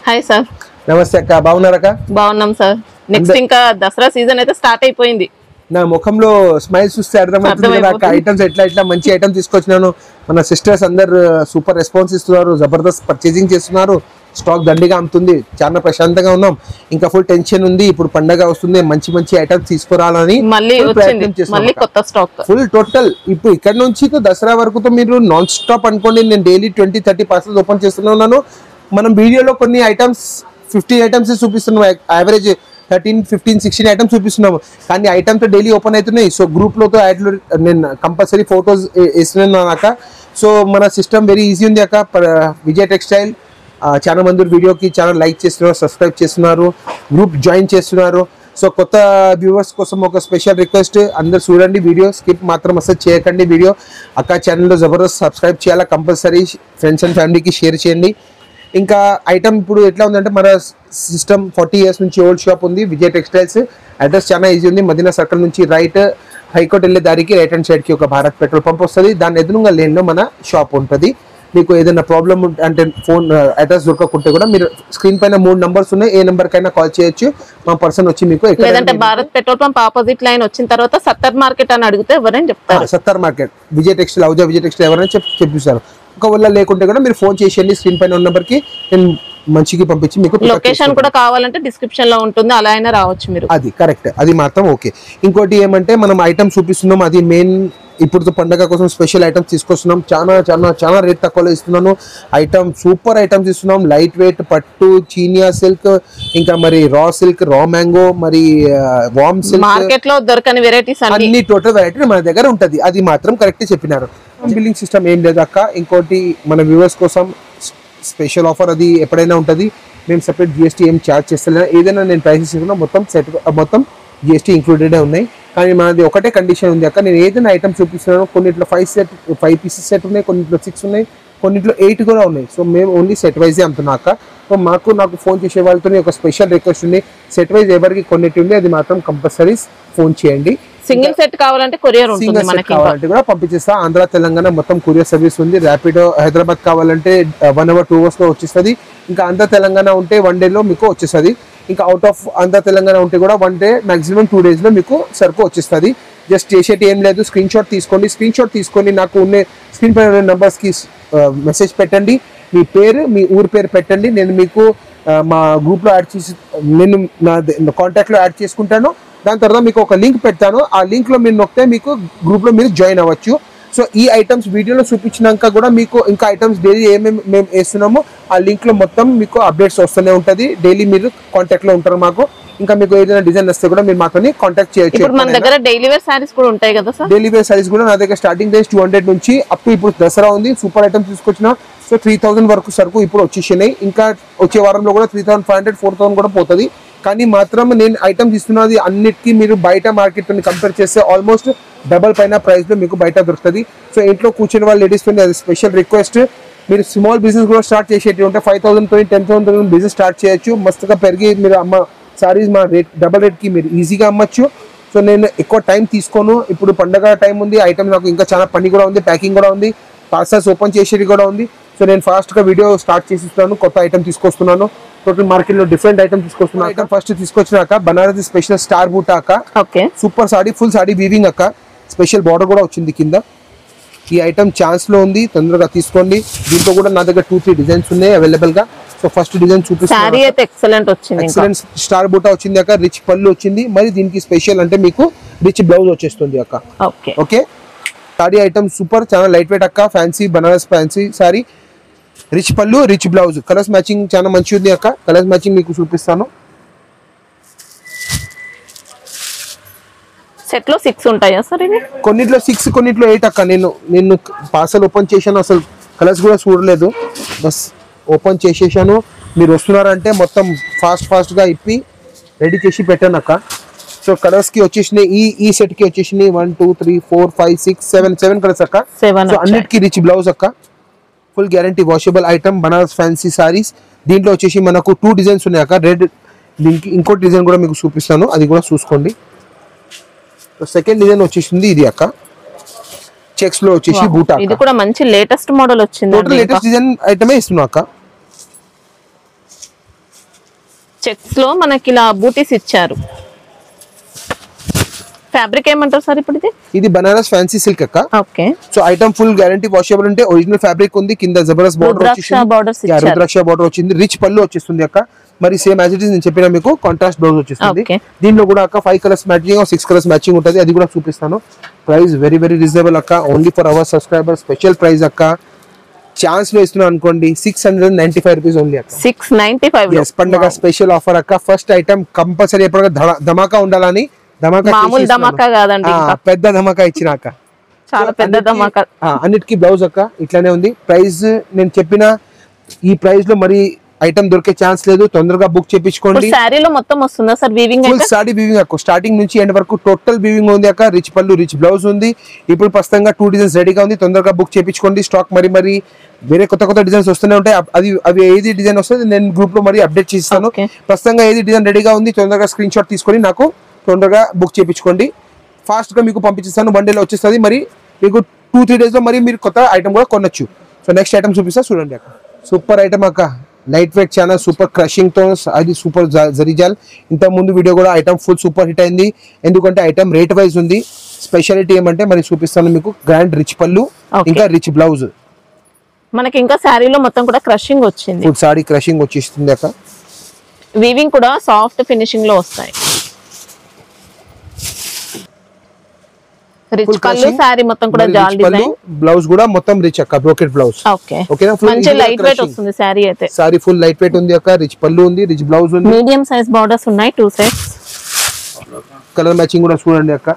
Hi sir. నమస్తే అక్క, బాగున్నారక్క? బాగున్నాం సార్. నెక్స్ట్ ఇంకా దసరా సీజన్ అయితే స్టార్ట్ అయిపోయింది. నా ముఖంలో స్మైల్ చూస్తే అర్థమవుతుంది కదా అక్క. ఐటమ్స్ ఎట్లా మంచి ఐటమ్ తీసుకొచ్చినాను. మన సిస్టర్స్ అందరు సూపర్ రెస్పాన్స్ ఇస్తున్నారు, జబర్దస్త్ పర్చేసింగ్ చేస్తున్నారు, స్టాక్ దండిగా అమ్ముతుంది. చాలా ప్రశాంతంగా ఉన్నాం. ఇంకా ఫుల్ టెన్షన్ ఉంది, ఇప్పుడు పండగ వస్తుంది, మంచి ఐటమ్స్ తీసుకురావాలని మళ్ళీ కొత్త స్టాక్ ఫుల్ టోటల్. ఇప్పుడు ఇక్కడ నుంచి దసరా వరకు మీరు నాన్ స్టాప్ అనుకోండి. నేను డైలీ 20-30 పార్సల్స్ ఓపెన్ చేస్తున్నాను. మనం వీడియోలో కొన్ని ఐటమ్స్ 50 ఐటమ్స్ చూపిస్తున్నాం, యావరేజ్ 13-15-16 ఐటమ్స్ చూపిస్తున్నాము. కానీ ఐటమ్స్ డైలీ ఓపెన్ అవుతున్నాయి. సో గ్రూప్లోతో యాడ్లు నేను కంపల్సరీ ఫొటోస్ వేస్తున్నాను అక్క. సో మన సిస్టమ్ వెరీ ఈజీ ఉంది అక్క. విజయ్ టెక్స్టైల్ చాలా మంది వీడియోకి చాలా లైక్ చేస్తున్నారు, సబ్స్క్రైబ్ చేస్తున్నారు, గ్రూప్ జాయిన్ చేస్తున్నారు. సో కొత్త వ్యూవర్స్ కోసం ఒక స్పెషల్ రిక్వెస్ట్, అందరు చూడండి వీడియో, స్కిప్ మాత్రం అసలు చేయకండి. వీడియో అక్క ఛానల్లో జబర్దస్త్ సబ్స్క్రైబ్ చేయాలా, కంపల్సరీ ఫ్రెండ్స్ అండ్ ఫ్యామిలీకి షేర్ చేయండి. ఇంకా ఐటమ్ ఇప్పుడు ఎట్లా ఉందంటే మన సిస్టమ్ 40 years నుంచి ఓల్డ్ షాప్ ఉంది విజయ్ టెక్స్టైల్స్. అడ్రస్ చాలా ఈజీ ఉంది. మదీనా సర్కిల్ నుంచి రైట్ హైకోర్ట్ వెళ్ళే దారికి రైట్ హ్యాండ్ సైడ్కి ఒక భారత్ పెట్రోల్ పంప్ వస్తుంది. దాని ఎదురుగా లేన్లో మన షాప్ ఉంటుంది. మీకు ఏదైనా ప్రాబ్లమ్ అంటే ఫోన్ అడ్రస్ దొరకకుంటే కూడా మీరు స్క్రీన్ పైన 3 numbers ఉన్నాయి, ఏ నెంబర్ కైనా కాల్ చేయొచ్చు. మా పర్సన్ వచ్చి మీకు లేదంటే Bharat petrol pump opposite line వచ్చిన తర్వాత సత్తర్ మార్కెట్ అని అడిగితే ఎవరైనా చెప్తారు. సత్తర్ మార్కెట్ విజయ్ టెక్స్టైల్, అవుజా విజయ్ టెక్స్టైల్ ఎవరైనా చెప్పిస్తారు. ఒకవేళ లేకుంటే కూడా మీరు ఫోన్ చేసేయండి, స్క్రీన్ పైన ఉన్న నెంబర్కి నేను మంచిగా పంపించి మీకు లొకేషన్ కూడా కావాలంటే డిస్క్రిప్షన్ లో ఉంటుంది, అలా అయినా రావచ్చు మీరు. అది కరెక్ట్, అది మాత్రం ఓకే. ఇంకోటి ఏమంటే మనం ఐటమ్ చూపిస్తున్నాం, అది మెయిన్. ఇప్పుడు పండగ కోసం స్పెషల్ ఐటమ్స్ తీసుకొస్తున్నాం. చాలా రేట్ తక్కువలో ఇస్తున్నాను. ఐటమ్ సూపర్ ఐటమ్స్ ఇస్తున్నాం. లైట్ వెయిట్ పట్టు, చీనియా సిల్క్, ఇంకా మరి రా సిల్క్, రా మ్యాంగో, మరి వామ్ సిల్క్, మార్కెట్ లో దొరకని వెరైటీస్ అన్ని టోటల్ వెరైటీ మన దగ్గర ఉంటది. అది మాత్రం కరెక్ట్ చెప్పినారు. బిల్లింగ్ సిస్టమ్ ఏం లేదు అక్క. ఇంకోటి మన వ్యూవర్స్ కోసం స్పెషల్ ఆఫర్, అది ఎప్పుడైనా ఉంటుంది. మేము సెపరేట్ జిఎస్టీ ఏం ఛార్జ్ చేస్తలేనా. ఏదైనా నేను ప్రైసెస్ ఇస్తున్నా మొత్తం జిఎస్టీ ఇంక్లూడెడే ఉన్నాయి. కానీ మనది ఒకటే కండిషన్ ఉంది అక్క. నేను ఏదైనా ఐటమ్ చూపిస్తున్నాను, కొన్నిట్లో 5 pieces సెట్ ఉన్నాయి, కొన్నిట్లో 6 ఉన్నాయి, కొన్నిట్లో 8 కూడా ఉన్నాయి. సో మేము ఓన్లీ సెట్ వైజే అమ్ముతున్నా అక్క. సో నాకు ఫోన్ చేసే వాళ్ళతో ఒక స్పెషల్ రిక్వెస్ట్ ఉంది, సెట్ వైజ్ ఎవరికి కొన్నిటి ఉంది, అది మాత్రం కంపల్సరీ ఫోన్ చేయండి. సింగిల్ సెట్ కావాలంటే కొరియర్ ఉంటుంది, మనకి కావాలంటే కూడా పంపించేస్తా. ఆంధ్ర తెలంగాణ మొత్తం కొరియర్ సర్వీస్ ఉంది. ర్యాపిడో హైదరాబాద్ కావాలంటే 1 hour 2 hours లో వచ్చేస్తుంది. ఇంకా ఆంధ్ర తెలంగాణ ఉంటే 1 day లో మీకు వచ్చేస్తుంది. ఇంకా అవుట్ ఆఫ్ ఆంధ్ర తెలంగాణ ఉంటే కూడా 1 day మాక్సిమం 2 days లో మీకు సరుకు వచ్చేస్తుంది. జస్ట్ చేసేటి ఏం లేదు, స్క్రీన్ షాట్ తీసుకొని నాకు ఉన్న స్క్రీన్ పైన నెంబర్స్కి మెసేజ్ పెట్టండి, మీ పేరు, మీ ఊరి పేరు పెట్టండి. నేను మీకు మా గ్రూప్లో యాడ్ చేసి, నేను నా కాంటాక్ట్లో యాడ్ చేసుకుంటాను. దాని తర్వాత మీకు ఒక లింక్ పెడతాను. ఆ లింక్లో మీరు నొక్కితే మీకు గ్రూప్లో మీరు జాయిన్ అవ్వచ్చు. సో ఈ ఐటమ్స్ వీడియోలో చూపించినాక కూడా మీకు ఇంకా ఐటమ్స్ డైలీ ఏమేమి మేము వేస్తున్నామో ఆ లింక్లో మొత్తం మీకు అప్డేట్స్ వస్తూనే ఉంటుంది. డైలీ మీరు కాంటాక్ట్లో ఉంటారు మాకు. ఇంకా మీకు ఏదైనా డిజైన్ వస్తే కూడా మీరు మాతో కాంటాక్ట్ చేయొచ్చు. మన దగ్గర డైలీ వేర్ సారీస్ కూడా ఉంటాయి కదా సార్? డైలీ వేర్ సారీస్ కూడా నా దగ్గర స్టార్టింగ్ రేంజ్ 200 నుంచి అప్ టు ఇప్పుడు దసరా ఉంది. సూపర్ ఐటమ్స్ తీసుకొచ్చిన. సో 3000 వరకు సరుకు ఇప్పుడు వచ్చేసినాయి. ఇంకా వచ్చే వారంలో కూడా 3500-4000 కూడా పోతుంది. కానీ మాత్రం నేను ఐటమ్స్ ఇస్తున్నది అన్నిటికీ మీరు బయట మార్కెట్ కంపేర్ చేస్తే ఆల్మోస్ట్ డబల్ పైన ప్రైస్లో మీకు బయట దొరుకుతుంది. సో ఇంట్లో కూర్చునే వాళ్ళు లేడీస్తో అది స్పెషల్ రిక్వెస్ట్, మీరు స్మాల్ బిజినెస్ కూడా స్టార్ట్ చేసేటి ఉంటే 5,000-10,000 బిజినెస్ స్టార్ట్ చేయొచ్చు. మస్తుగా పెరిగి మీరు అమ్మ సారీస్ మా డబల్ రేట్కి మీరు ఈజీగా అమ్మచ్చు. సో నేను ఎక్కువ టైం తీసుకోను. ఇప్పుడు పండగ టైం ఉంది, ఐటమ్ నాకు ఇంకా చాలా పని కూడా ఉంది, ప్యాకింగ్ కూడా ఉంది, పార్సల్స్ ఓపెన్ చేసేది కూడా ఉంది. సో నేను ఫాస్ట్గా వీడియో స్టార్ట్ చేసిస్తున్నాను. కొత్త ఐటమ్ తీసుకొస్తున్నాను. టోటల్ మార్కెట్లో డిఫరెంట్ ఐటమ్ తీసుకొస్తున్నాను. ఐటమ్ ఫస్ట్ తీసుకొచ్చినాక బనారసి స్పెషల్ స్టార్ బూటా అక్క. Super sari, full sari weaving అక్క. స్పెషల్ బార్డర్ కూడా వచ్చింది కింద. ఈ ఐటమ్ ఛాన్స్లో ఉంది, తొందరగా తీసుకోండి. దీంట్లో కూడా నా దగ్గర 2-3 డిజైన్స్ ఉన్నాయి అవైలబుల్గా. సో ఫస్ట్ డిజైన్ చూపిస్తాను. ఎక్సలెంట్ స్టార్ బూటా వచ్చింది అక్క. రిచ్ పళ్ళు వచ్చింది. మరి దీనికి స్పెషల్ అంటే మీకు రిచ్ బ్లౌజ్ వచ్చేస్తుంది అక్క. ఓకే, సారీ ఐటమ్ సూపర్, చాలా లైట్ వెయిట్ అక్క. Fancy Banaras fancy sorry, rich pallu, rich blouse. Colours matching చాలా మంచిగా ఉంది అక్క. కలర్స్ మ్యాచింగ్ మీకు చూపిస్తాను. సెట్ లో 6 ఉంటాయా సార్? ఇది కొన్నిట్లో 6, కొన్నిట్లో 8 అక్క. నేను పార్సల్ ఓపెన్ చేశాను, అసలు కలర్స్ కూడా చూడలేదు, బస్ ఓపెన్ చేసేసాను. మీరు వస్తున్నారంటే మొత్తం ఫాస్ట్గా ఇప్పి రెడీ చేసి పెట్టాను అక్క. సో కలర్స్కి వచ్చేసినాయి, ఈ సెట్కి వచ్చేసినాయి 1 2 3 4 5 6 7 కలర్స్ అక్క. సో అన్నిటికీ రిచ్ బ్లౌజ్ అక్క. Full guarantee washable item Banaras fancy saris. దీంట్లో వచ్చేసి మనకు 2 డిజైన్స్ ఉన్నాయి అక్క. రెడ్, దీనికి ఇంకోటి డిజైన్ కూడా మీకు చూపిస్తాను, అది కూడా చూసుకోండి. సెకండ్ డిజైన్ వచ్చేసింది ఇది అక్క. చెక్స్ లో వచ్చేసి బూటా. ఇది కూడా మంచి లేటెస్ట్ మోడల్ వచ్చింది. టోటల్ లేటెస్ట్ డిజైన్ ఐటమే ఇస్తున్నా అక్క. చెక్స్ లో మనకి ఇలా బూటీస్ ఇచ్చారు. ఫ్యాబ్రిక్ ఏమంటారు సార్ ఇప్పుడు ఇది బనారస్ ఫ్యాన్సీ సిల్క్ అక్క. Okay. So item full guarantee washable ఉంటే ఒరిజినల్ ఫ్యాబ్రిక్ ఉంది. కింద జబర్దస్త్ బార్డర్ వచ్చింది, రుద్రాక్ష బార్డర్ వచ్చింది, రిచ్ పళ్ళు వచ్చేస్తుంది అక్క. మరి సేమ్ యాజ్ ఇట్ ఇస్ నేను చెప్పిన మీకు కాంట్రాస్ట్ బ్లౌజ్ వచ్చేస్తుంది. దీనిలో కూడా అక్క 5 కలర్స్ మ్యాచింగ్ 6 కలర్స్ మ్యాచింగ్ ఉంటుంది. అది కూడా చూపిస్తాను. ప్రైస్ వెరీ వెరీ రీజనబుల్ అక్క. Only for hour subscriber special price అక్క. ఛాన్స్ లో ఇస్తున్నాను అనుకోండి 695 రూపీస్ ఓన్లీ అక్క. 695 పండగ స్పెషల్ ఆఫర్ అక్క. ఫస్ట్ ఐటమ్ కంపల్సరీ ఎప్పటికీ ధమాకా ఉండాలని ధమాకా కాదండి, పెద్ద ధమాకా ఇచ్చినాక చాలా పెద్ద ధమాకా. అన్నిటికీ బ్లౌజ్ అక్క ఇట్లానే ఉంది. ప్రైస్ నేను చెప్పిన ఈ ప్రైస్ లో మరి ఐటమ్ దొరికే ఛాన్స్ లేదు. తొందరగా బుక్ చేయించుకోండి. సారీలో మొత్తం వస్తుందా sir weaving? Full sorry weaving అక్క. స్టార్టింగ్ నుంచి ఎండ్ వరకు టోటల్ వీవింగ్ ఉంది అక్క. రిచ్ పళ్ళు రిచ్ బ్లౌజ్ ఉంది. ఇప్పుడు ప్రస్తుతంగా 2 డిజైన్స్ రెడీగా ఉంది. తొందరగా బుక్ చేయించుకోండి. స్టాక్ మరి వేరే కొత్త డిజైన్స్ వస్తూనే ఉంటాయి. అవి ఏది డిజైన్ వస్తుంది నేను గ్రూప్ లో మరి అప్డేట్ చేస్తాను. ప్రస్తుతంగా ఏది డిజైన్ రెడీగా ఉంది తొందరగా స్క్రీన్ షాట్ తీసుకొని నాకు తొందరగా బుక్ చేయించుకోండి. ఫాస్ట్ గా మీకు పంపించేస్తాను. బండిలో వచ్చేస్తుంది. మరి మీకు 2-3 డేస్ లో మరి మీరు కొత్త ఐటమ్ కూడా కొనొచ్చు. సో నెక్స్ట్ ఐటమ్ చూపిస్తా చూడండి అక్క. సూపర్ ఐటమ్ అక్క. లైట్ వెయిట్ చాలా సూపర్ క్రషింగ్ తో అది సూపర్ జరీజాల్. ఇంత ముందు వీడియో కూడా ఐటమ్ ఫుల్ సూపర్ హిట్ అయింది. ఎందుకంటే ఐటమ్ రేట్ వైజ్ ఉంది. స్పెషాలిటీ ఏమంటే మరి చూపిస్తాను మీకు. గ్రాండ్ రిచ్ పళ్ళు ఇంకా రిచ్ బ్లౌజ్. మనకి ఇంకా శారీలో మొత్తం కూడా క్రషింగ్ వచ్చింది. ఫుల్ సారీ క్రషింగ్ వచ్చేస్తుంది అక్క. వీవింగ్ కూడా సాఫ్ట్ ఫినిషింగ్ లో వస్తాయి. రిచ్ పళ్ళు సారీ మొత్తం కూడా జాల్ డిజైన్. బ్లౌజ్ కూడా మొత్తం రిచ్ అక్క. Brocade blouse. ఓకే. మంచి లైట్ వెయిట్ వస్తుంది సారీ అయితే. సారీ ఫుల్ లైట్ వెయిట్ ఉంది అక్క. రిచ్ పళ్ళు ఉంది, రిచ్ బ్లౌజ్ ఉంది. మీడియం సైజ్ బోర్డర్స్ ఉన్నాయి 2 సైడ్స్. కలర్ మ్యాచింగ్ కూడా చూడండి అక్క.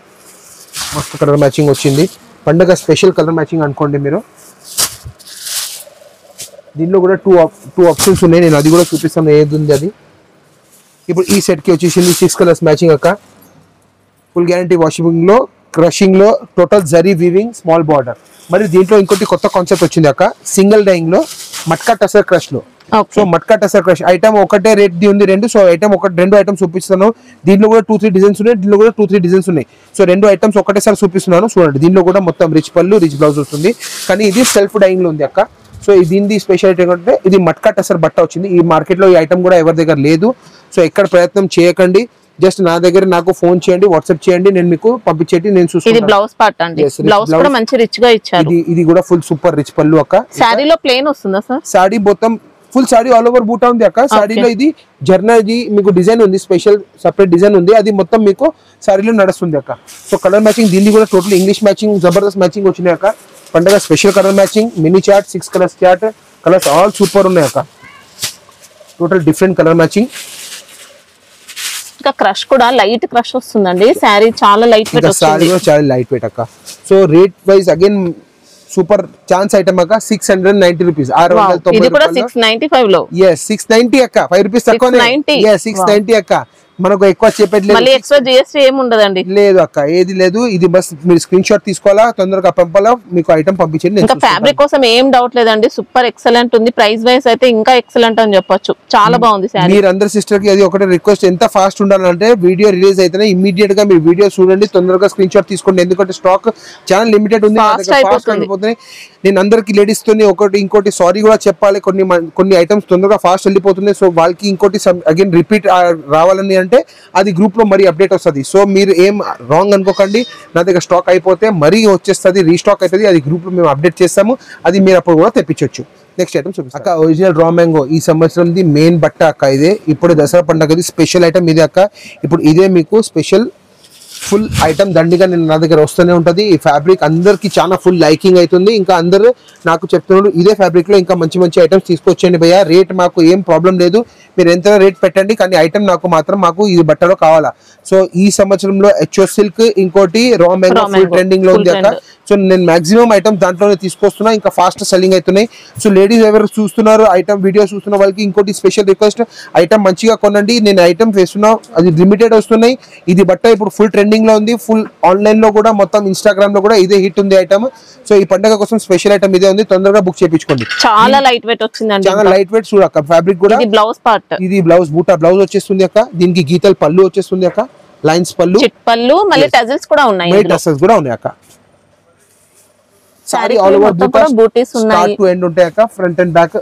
మస్తు కలర్ మ్యాచింగ్ వచ్చింది. పండగ స్పెషల్ కలర్ మ్యాచింగ్ అనుకోండి మీరు. దీనిలో కూడా టూ ఆప్షన్స్ ఉన్నాయి. నేను అది కూడా చూపిస్తాను ఏది ఉంది అది. ఇప్పుడు ఈ సెట్ కి వచ్చేసింది 6 కలర్స్ మ్యాచింగ్ అక్క. ఫుల్ గ్యారంటీ వాషింగ్ లో క్రషింగ్ లో total zari weaving small border. మరి దీంట్లో ఇంకోటి కొత్త కాన్సెప్ట్ వచ్చింది అక్క. సింగిల్ డైయింగ్ లో మట్కా టసర్ క్రష్ లో. So matka tussar crush item ఒకటే రేట్ ది ఉంది. సో ఐటమ్ రెండు ఐటమ్స్ చూపిస్తున్నాను. దీంట్లో కూడా 2-3 డిజైన్స్ ఉన్నాయి. దీంట్లో కూడా 2-3 డిజైన్స్ ఉన్నాయి. సో 2 ఐటమ్స్ ఒకటేసారి చూపిస్తున్నాను చూడండి. దీనిలో కూడా మొత్తం రిచ్ పళ్ళు రిచ్ బ్లౌజ్ వస్తుంది. కానీ ఇది సెల్ఫ్ డైయింగ్ లో ఉంది అక్క. సో దీని స్పెషాలిటీ ఏంటంటే ఇది మట్కా టసర్ బట్ట వచ్చింది. ఈ మార్కెట్ లో ఈ ఐటమ్ కూడా ఎవరి దగ్గర లేదు. సో ఎక్కడ ప్రయత్నం చేయకండి. జస్ట్ నా దగ్గర నాకు ఫోన్ చేయండి, వాట్సాప్ చేయండి, నేను మీకు పంపించేది నేను చూస్తాను. ఇది బ్లౌజ్ పార్ట్ అండి. బ్లౌజ్ కూడా మంచి రిచ్ గా ఇచ్చారు. ఇది కూడా ఫుల్ సూపర్ రిచ్ పళ్ళు అక్క. సారీలో ప్లేన్ వస్తుందా సార్? సారీ మొత్తం ఫుల్ సారీ ఆల్ ఓవర్ బూటా ఉంది అక్క. సారీలో ఇది జర్నాది మీకు డిజైన్ ఉంది. స్పెషల్ సపరేట్ డిజైన్ ఉంది. అది మొత్తం మీకు సారీలో నడుస్తుంది అక్క. సో కలర్ మ్యాచింగ్ దీన్ని కూడా total English matching Jabardasth matching వచ్చినాయి అక్క. పండగ special colour matching mini chart 6 colours chart. Colours all super ఉన్నాయి అక్క. Total different colour matching. ఇంకా క్రష్ కూడా లైట్ క్రష్ వస్తుందండి. సారీ చాలా లైట్ వెయిట్ వస్తుంది. సారీ కూడా చాలా లైట్ వెయిట్ అక్క. So rate wise again super chance item అక్క. 690 రూపీస్. 690. ఇది కూడా 695 లో. yes 690 అక్క. 5 రూపీస్ తక్కువనే. 690 అక్క. మనకు ఎక్కువ చెప్పట్లేదు. మళ్ళీ ఎక్స్ట్రా జిఎస్టీ ఏమి ఉండదండి. లేదు అక్క, ఏది లేదు. ఇది బస్ మీరు స్క్రీన్ షాట్ తీసుకోవాలా, తొందరగా పంపాలా, మీకు ఐటమ్ పంపించండి. ఇంకా ఫ్యాబ్రిక్ కోసం ఏం డౌట్ లేదండి. సూపర్ ఎక్సలెంట్ ఉంది. ప్రైస్ వైస్ అయితే ఇంకా ఎక్సలెంట్ అని చెప్పొచ్చు. చాలా బాగుంది సారీ. మీరు అందరి సిస్టర్ కి అది ఒకటే రిక్వెస్ట్, ఎంత ఫాస్ట్ ఉండాలంటే వీడియో రిలీజ్ అయితేనే ఇమీడియట్ గా మీరు వీడియో చూడండి, తొందరగా స్క్రీన్ షాట్ తీసుకోండి. ఎందుకంటే స్టాక్ చాలా లిమిటెడ్ ఉంది. నేను అందరికి లేడీస్ తోని ఒకటి ఇంకోటి సారీ కూడా చెప్పాలి. కొన్ని ఐటమ్స్ తొందరగా ఫాస్ట్ వెళ్ళిపోతున్నాయి. సో వాళ్ళకి ఇంకోటి అగైన్ రిపీట్ రావాలని అంటే అది గ్రూప్ లో మరి అప్డేట్ వస్తుంది. సో మీరు ఏం రాంగ్ అనుకోకండి. నా దగ్గర స్టాక్ అయిపోతే మరీ వచ్చేస్తుంది, రీస్టాక్ అవుతుంది. అది గ్రూప్ లో మేము అప్డేట్ చేస్తాము. అది మీరు అప్పుడు కూడా తెప్పించవచ్చు. నెక్స్ట్ ఐటమ్ చూపిస్తాను అక్క. ఒరిజినల్ రా మ్యాంగో ఈ సంవత్సరంది మెయిన్ బట్ట అక్క. ఇదే ఇప్పుడు దసరా పండుగది స్పెషల్ ఐటమ్ ఇదే అక్క. ఇప్పుడు ఇదే మీకు స్పెషల్ ఫుల్ ఐటమ్ దండిగా నేను నా దగ్గర వస్తూనే ఉంటుంది. ఈ ఫ్యాబ్రిక్ అందరికి చాలా ఫుల్ లైకింగ్ అవుతుంది. ఇంకా అందరూ నాకు చెప్తున్నారు ఇదే ఫ్యాబ్రిక్ లో ఇంకా మంచి మంచి ఐటమ్స్ తీసుకొచ్చండి భయ్య. రేట్ మాకు ఏం ప్రాబ్లం లేదు, మీరు ఎంత రేట్ పెట్టండి, కానీ ఐటమ్ మాకు ఇది బట్టలో కావాలా. సో ఈ సంవత్సరంలో హెచ్ఓ సిల్క్ ఇంకోటి రా మ్యాంగో ఫుల్ ట్రెండింగ్ లో ఉంది అక్క. సో నేను మాక్సిమం ఐటమ్ దాంట్లోనే తీసుకొస్తున్నా, ఇంకా ఫాస్ట్ సెల్లింగ్ అవుతున్నాయి. సో లేడీస్ ఎవరు చూస్తున్నారు ఐటమ్ వీడియో చూస్తున్న వాళ్ళకి ఇంకోటి స్పెషల్ రిక్వెస్ట్, ఐటమ్ మంచిగా కొనండి. నేను ఐటమ్ వేస్తున్నా, అది లిమిటెడ్ వస్తున్నాయి. ఇది బట్ట ఇప్పుడు ఫుల్ ట్రెండింగ్ లో ఉంది. ఫుల్ ఆన్లైన్ లో కూడా మొత్తం ఇన్స్టాగ్రామ్ లో కూడా ఇదే హిట్ ఉంది ఐటమ్. సో ఈ పండుగ కోసం స్పెషల్ ఐటమ్ ఇదే ఉంది. తొందరగా బుక్ చేయించుకోండి. చాలా లైట్ వెయిట్ వచ్చిందండి. చాలా లైట్ వెయిట్ చూడక్క. ఫ్యాబ్రిక్ కూడా బ్లౌజ్ పార్ట్, ఇది బ్లౌజ్ బూటా బ్లౌజ్ వచ్చేస్తుంది అక్క. దీనికి గీతలు పళ్ళు వచ్చేస్తుంది అక్క. లైన్స్ పళ్ళు, చిట్ పళ్ళు, మళ్ళీ టజల్స్ కూడా ఉన్నాయి. టజల్స్ కూడా ఉన్నాయి అక్క. సారీ ఆల్ ఓవర్ బూటీస్ ఉన్నాయి, స్టార్ట్ టు ఎండ్ ఉంటాయి అక్క. Front and back,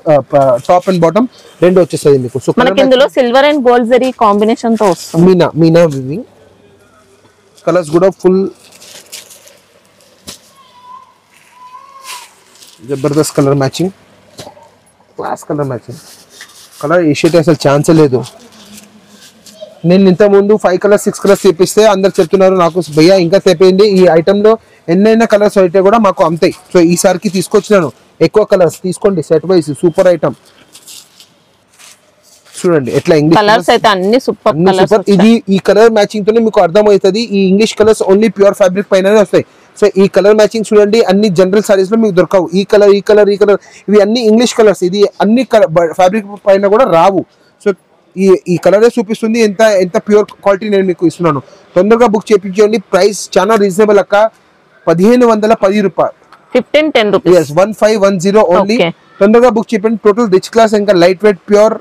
top and bottom రెండు వచ్చేస్తుంది మీకు. సో మనకి ఇందులో silver and gold zari combination తో వస్తుంది. మీనా వివింగ్ కలర్స్ కూడా ఫుల్ జబర్దస్త్ colour matching, class colour matching. Colour వేసేటి అసలు ఛాన్సే లేదు. నేను ఇంత ముందు 5 కలర్స్ 6 కలర్స్ తెప్పిస్తే అందరు చెప్తున్నారు నాకు భయ్యా ఇంకా తెప్పింది, ఈ ఐటమ్ లో ఎన్నైనా కలర్స్ అయితే కూడా మాకు అంతాయి. సో ఈసారికి తీసుకొచ్చినాను ఎక్కువ కలర్స్, తీసుకోండి సెట్ వైస్. సూపర్ ఐటమ్ చూడండి ఎట్లా ఇంగ్లీష్ కలర్స్ అయితే అన్ని సూపర్ కలర్స్. ఇది ఈ కలర్ మ్యాచింగ్ తోనే మీకు అర్థమవుతుంది. ఈ English colours only pure fabric పైననే వస్తాయి. సో ఈ కలర్ మ్యాచింగ్ చూడండి అన్ని జనరల్ సారీస్ లో మీకు దొరకవు. ఈ కలర్ ఇవి అన్ని ఇంగ్లీష్ కలర్స్, ఇది అన్ని ఫ్యాబ్రిక్ పైన కూడా రావు. సో ఈ కలరే చూపిస్తుంది ఎంత ప్యూర్ క్వాలిటీ నేను మీకు ఇస్తున్నాను. తొందరగా బుక్ చేయించండి. ప్రైస్ చాలా రీజనబుల్ అక్క, 1510 రూపాయలు, 1510 రూపీస్, 1510 ఓన్లీ. తొందరగా బుక్ చేయండి. టోటల్ రిచ్ క్లాస్ ఇంకా లైట్ వెయిట్ ప్యూర్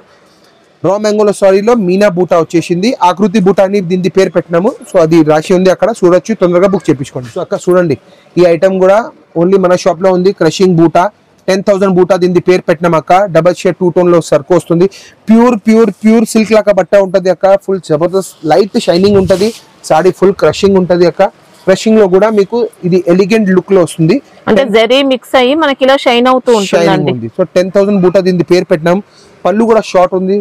రా మ్యాంగోలో సారీలో మీనా బూటా వచ్చేసింది. ఆకృతి బూటా అని దీని పేరు పెట్టినాము. సో అది రాసి ఉంది అక్కడ చూడొచ్చు. తొందరగా బుక్ చేయించుకోండి. సో అక్కడ చూడండి ఈ ఐటమ్ కూడా ఓన్లీ మన షాప్ లో ఉంది. క్రషింగ్ బూటా 10,000 బూటా దీని పేరు పెట్టినాం అక్క. డబల్ షేడ్ 2 టోన్ లో సర్కు వస్తుంది. ప్యూర్ సిల్క్ లాగా బట్ట ఉంటది అక్క. ఫుల్ జబర్దస్త్ లైట్ షైనింగ్ ఉంటది. సారీ ఫుల్ క్రషింగ్ ఉంటది అక్క. క్రషింగ్ లో కూడా మీకు ఇది ఎలిగెంట్ లుక్ లో వస్తుంది. అంటే జరీ మిక్స్ అయ్యి మనకి ఇలా షైన్ అవుతూ ఉంటుంది. సో 10,000 బూటా దీని పేరు పెట్టినాం. పళ్ళు కూడా షార్ట్ ఉంది,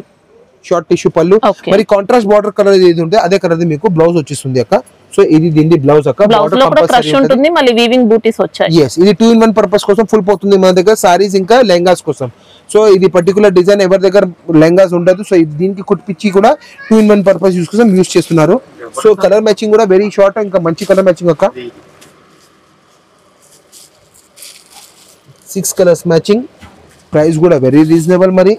షార్ట్ టిష్యూ పళ్ళు. మరి కాంట్రాస్ట్ బార్డర్ కలర్ ఏది ఉంటే అదే కలర్ మీకు బ్లౌజ్ వచ్చేస్తుంది అక్క. సో ఇది దీని బ్లౌజ్ అక్క. బ్లౌజ్ లో కూడా క్రష్ ఉంటుంది, మళ్ళీ వీవింగ్ బూటీస్ వచ్చాయి. yes ఇది 2-in-1 పర్పస్ కోసం ఫుల్ పోతుంది మన దగ్గర సారీస్ ఇంకా లెహంగాస్ కోసం. సో ఇది పర్టికులర్ డిజైన్ ఎవరి దగ్గర లెహంగాస్ ఉండదు. సో దీనికి కుట్టిపిచ్చి కూడా 2-in-1 పర్పస్ కోసం యూస్ చేస్తున్నారు. సో కలర్ మ్యాచింగ్ కూడా వెరీ షార్ట్, ఇంకా మంచి కలర్ మ్యాచింగ్ అక్క. 6 కలర్స్ మ్యాచింగ్. ప్రైస్ కూడా వెరీ రీజనబుల్. మరి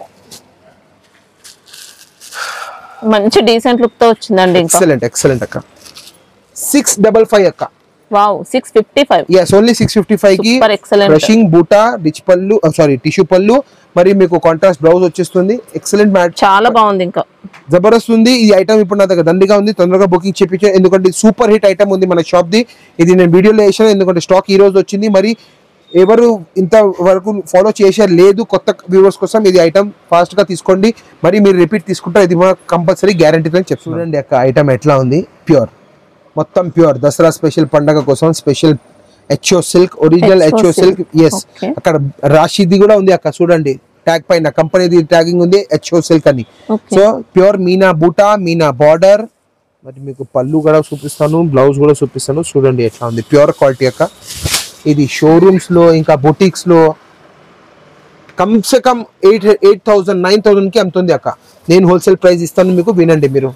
మంచి డీసెంట్ లుక్ తో వచ్చిందండి. ఎక్సలెంట్ అక్క. 655 అక్క. వావ్ 655. yes only 655 కి బ్రషింగ్ బూటా రిచ్ పళ్ళు టిష్యూ పళ్ళు మరి మీకు కాంట్రాస్ట్ బ్లౌజ్ వచ్చేస్తుంది. ఎక్సలెంట్ మ్యాట్, చాలా బాగుంది, ఇంకా జబర్దస్త్ ఉంది. ఈ ఐటమ్ ఇప్పుడు నా దగ్గర దండిగా ఉంది. తొందరగా బుకింగ్ చేయించాను ఎందుకంటే సూపర్ హిట్ ఐటమ్ ఉంది మన షాప్ ది. ఇది నేను వీడియోలో వేసాను ఎందుకంటే స్టాక్ ఈ రోజు వచ్చింది. మరి ఎవరు ఇంత వరకు ఫాలో చేశారు లేదు, కొత్త వ్యూవర్స్ కోసం ఇది ఐటమ్ ఫాస్ట్ గా తీసుకోండి. మరి మీరు రిపీట్ తీసుకుంటారు, ఇది కంపల్సరీ గ్యారంటీతో చెప్తున్నాను. చూడండి అక్క ఐటమ్ ఎట్లా ఉంది. ప్యూర్, మొత్తం ప్యూర్. దసరా స్పెషల్ పండగ కోసం special H O silk, original H O silk. Yes అక్కడ రాశిది కూడా ఉంది అక్క. చూడండి ట్యాగ్ పైన కంపెనీ ట్యాగింగ్ ఉంది హెచ్ఓ సిల్క్ అని. సో ప్యూర్ మీనా బూటా, మీనా బార్డర్. మరి మీకు పళ్ళు కూడా చూపిస్తాను, బ్లౌజ్ కూడా చూపిస్తాను. చూడండి ఎట్లా ఉంది ప్యూర్ క్వాలిటీ అక్క. ఇది షోరూమ్స్ లో ఇంకా బొటిక్స్ లో కమ్సే కమ్ 8,000 9,000 కి అమ్ముతుంది అక్క. నేను హోల్సేల్ ప్రైస్ ఇస్తాను మీకు, వినండి మీరు.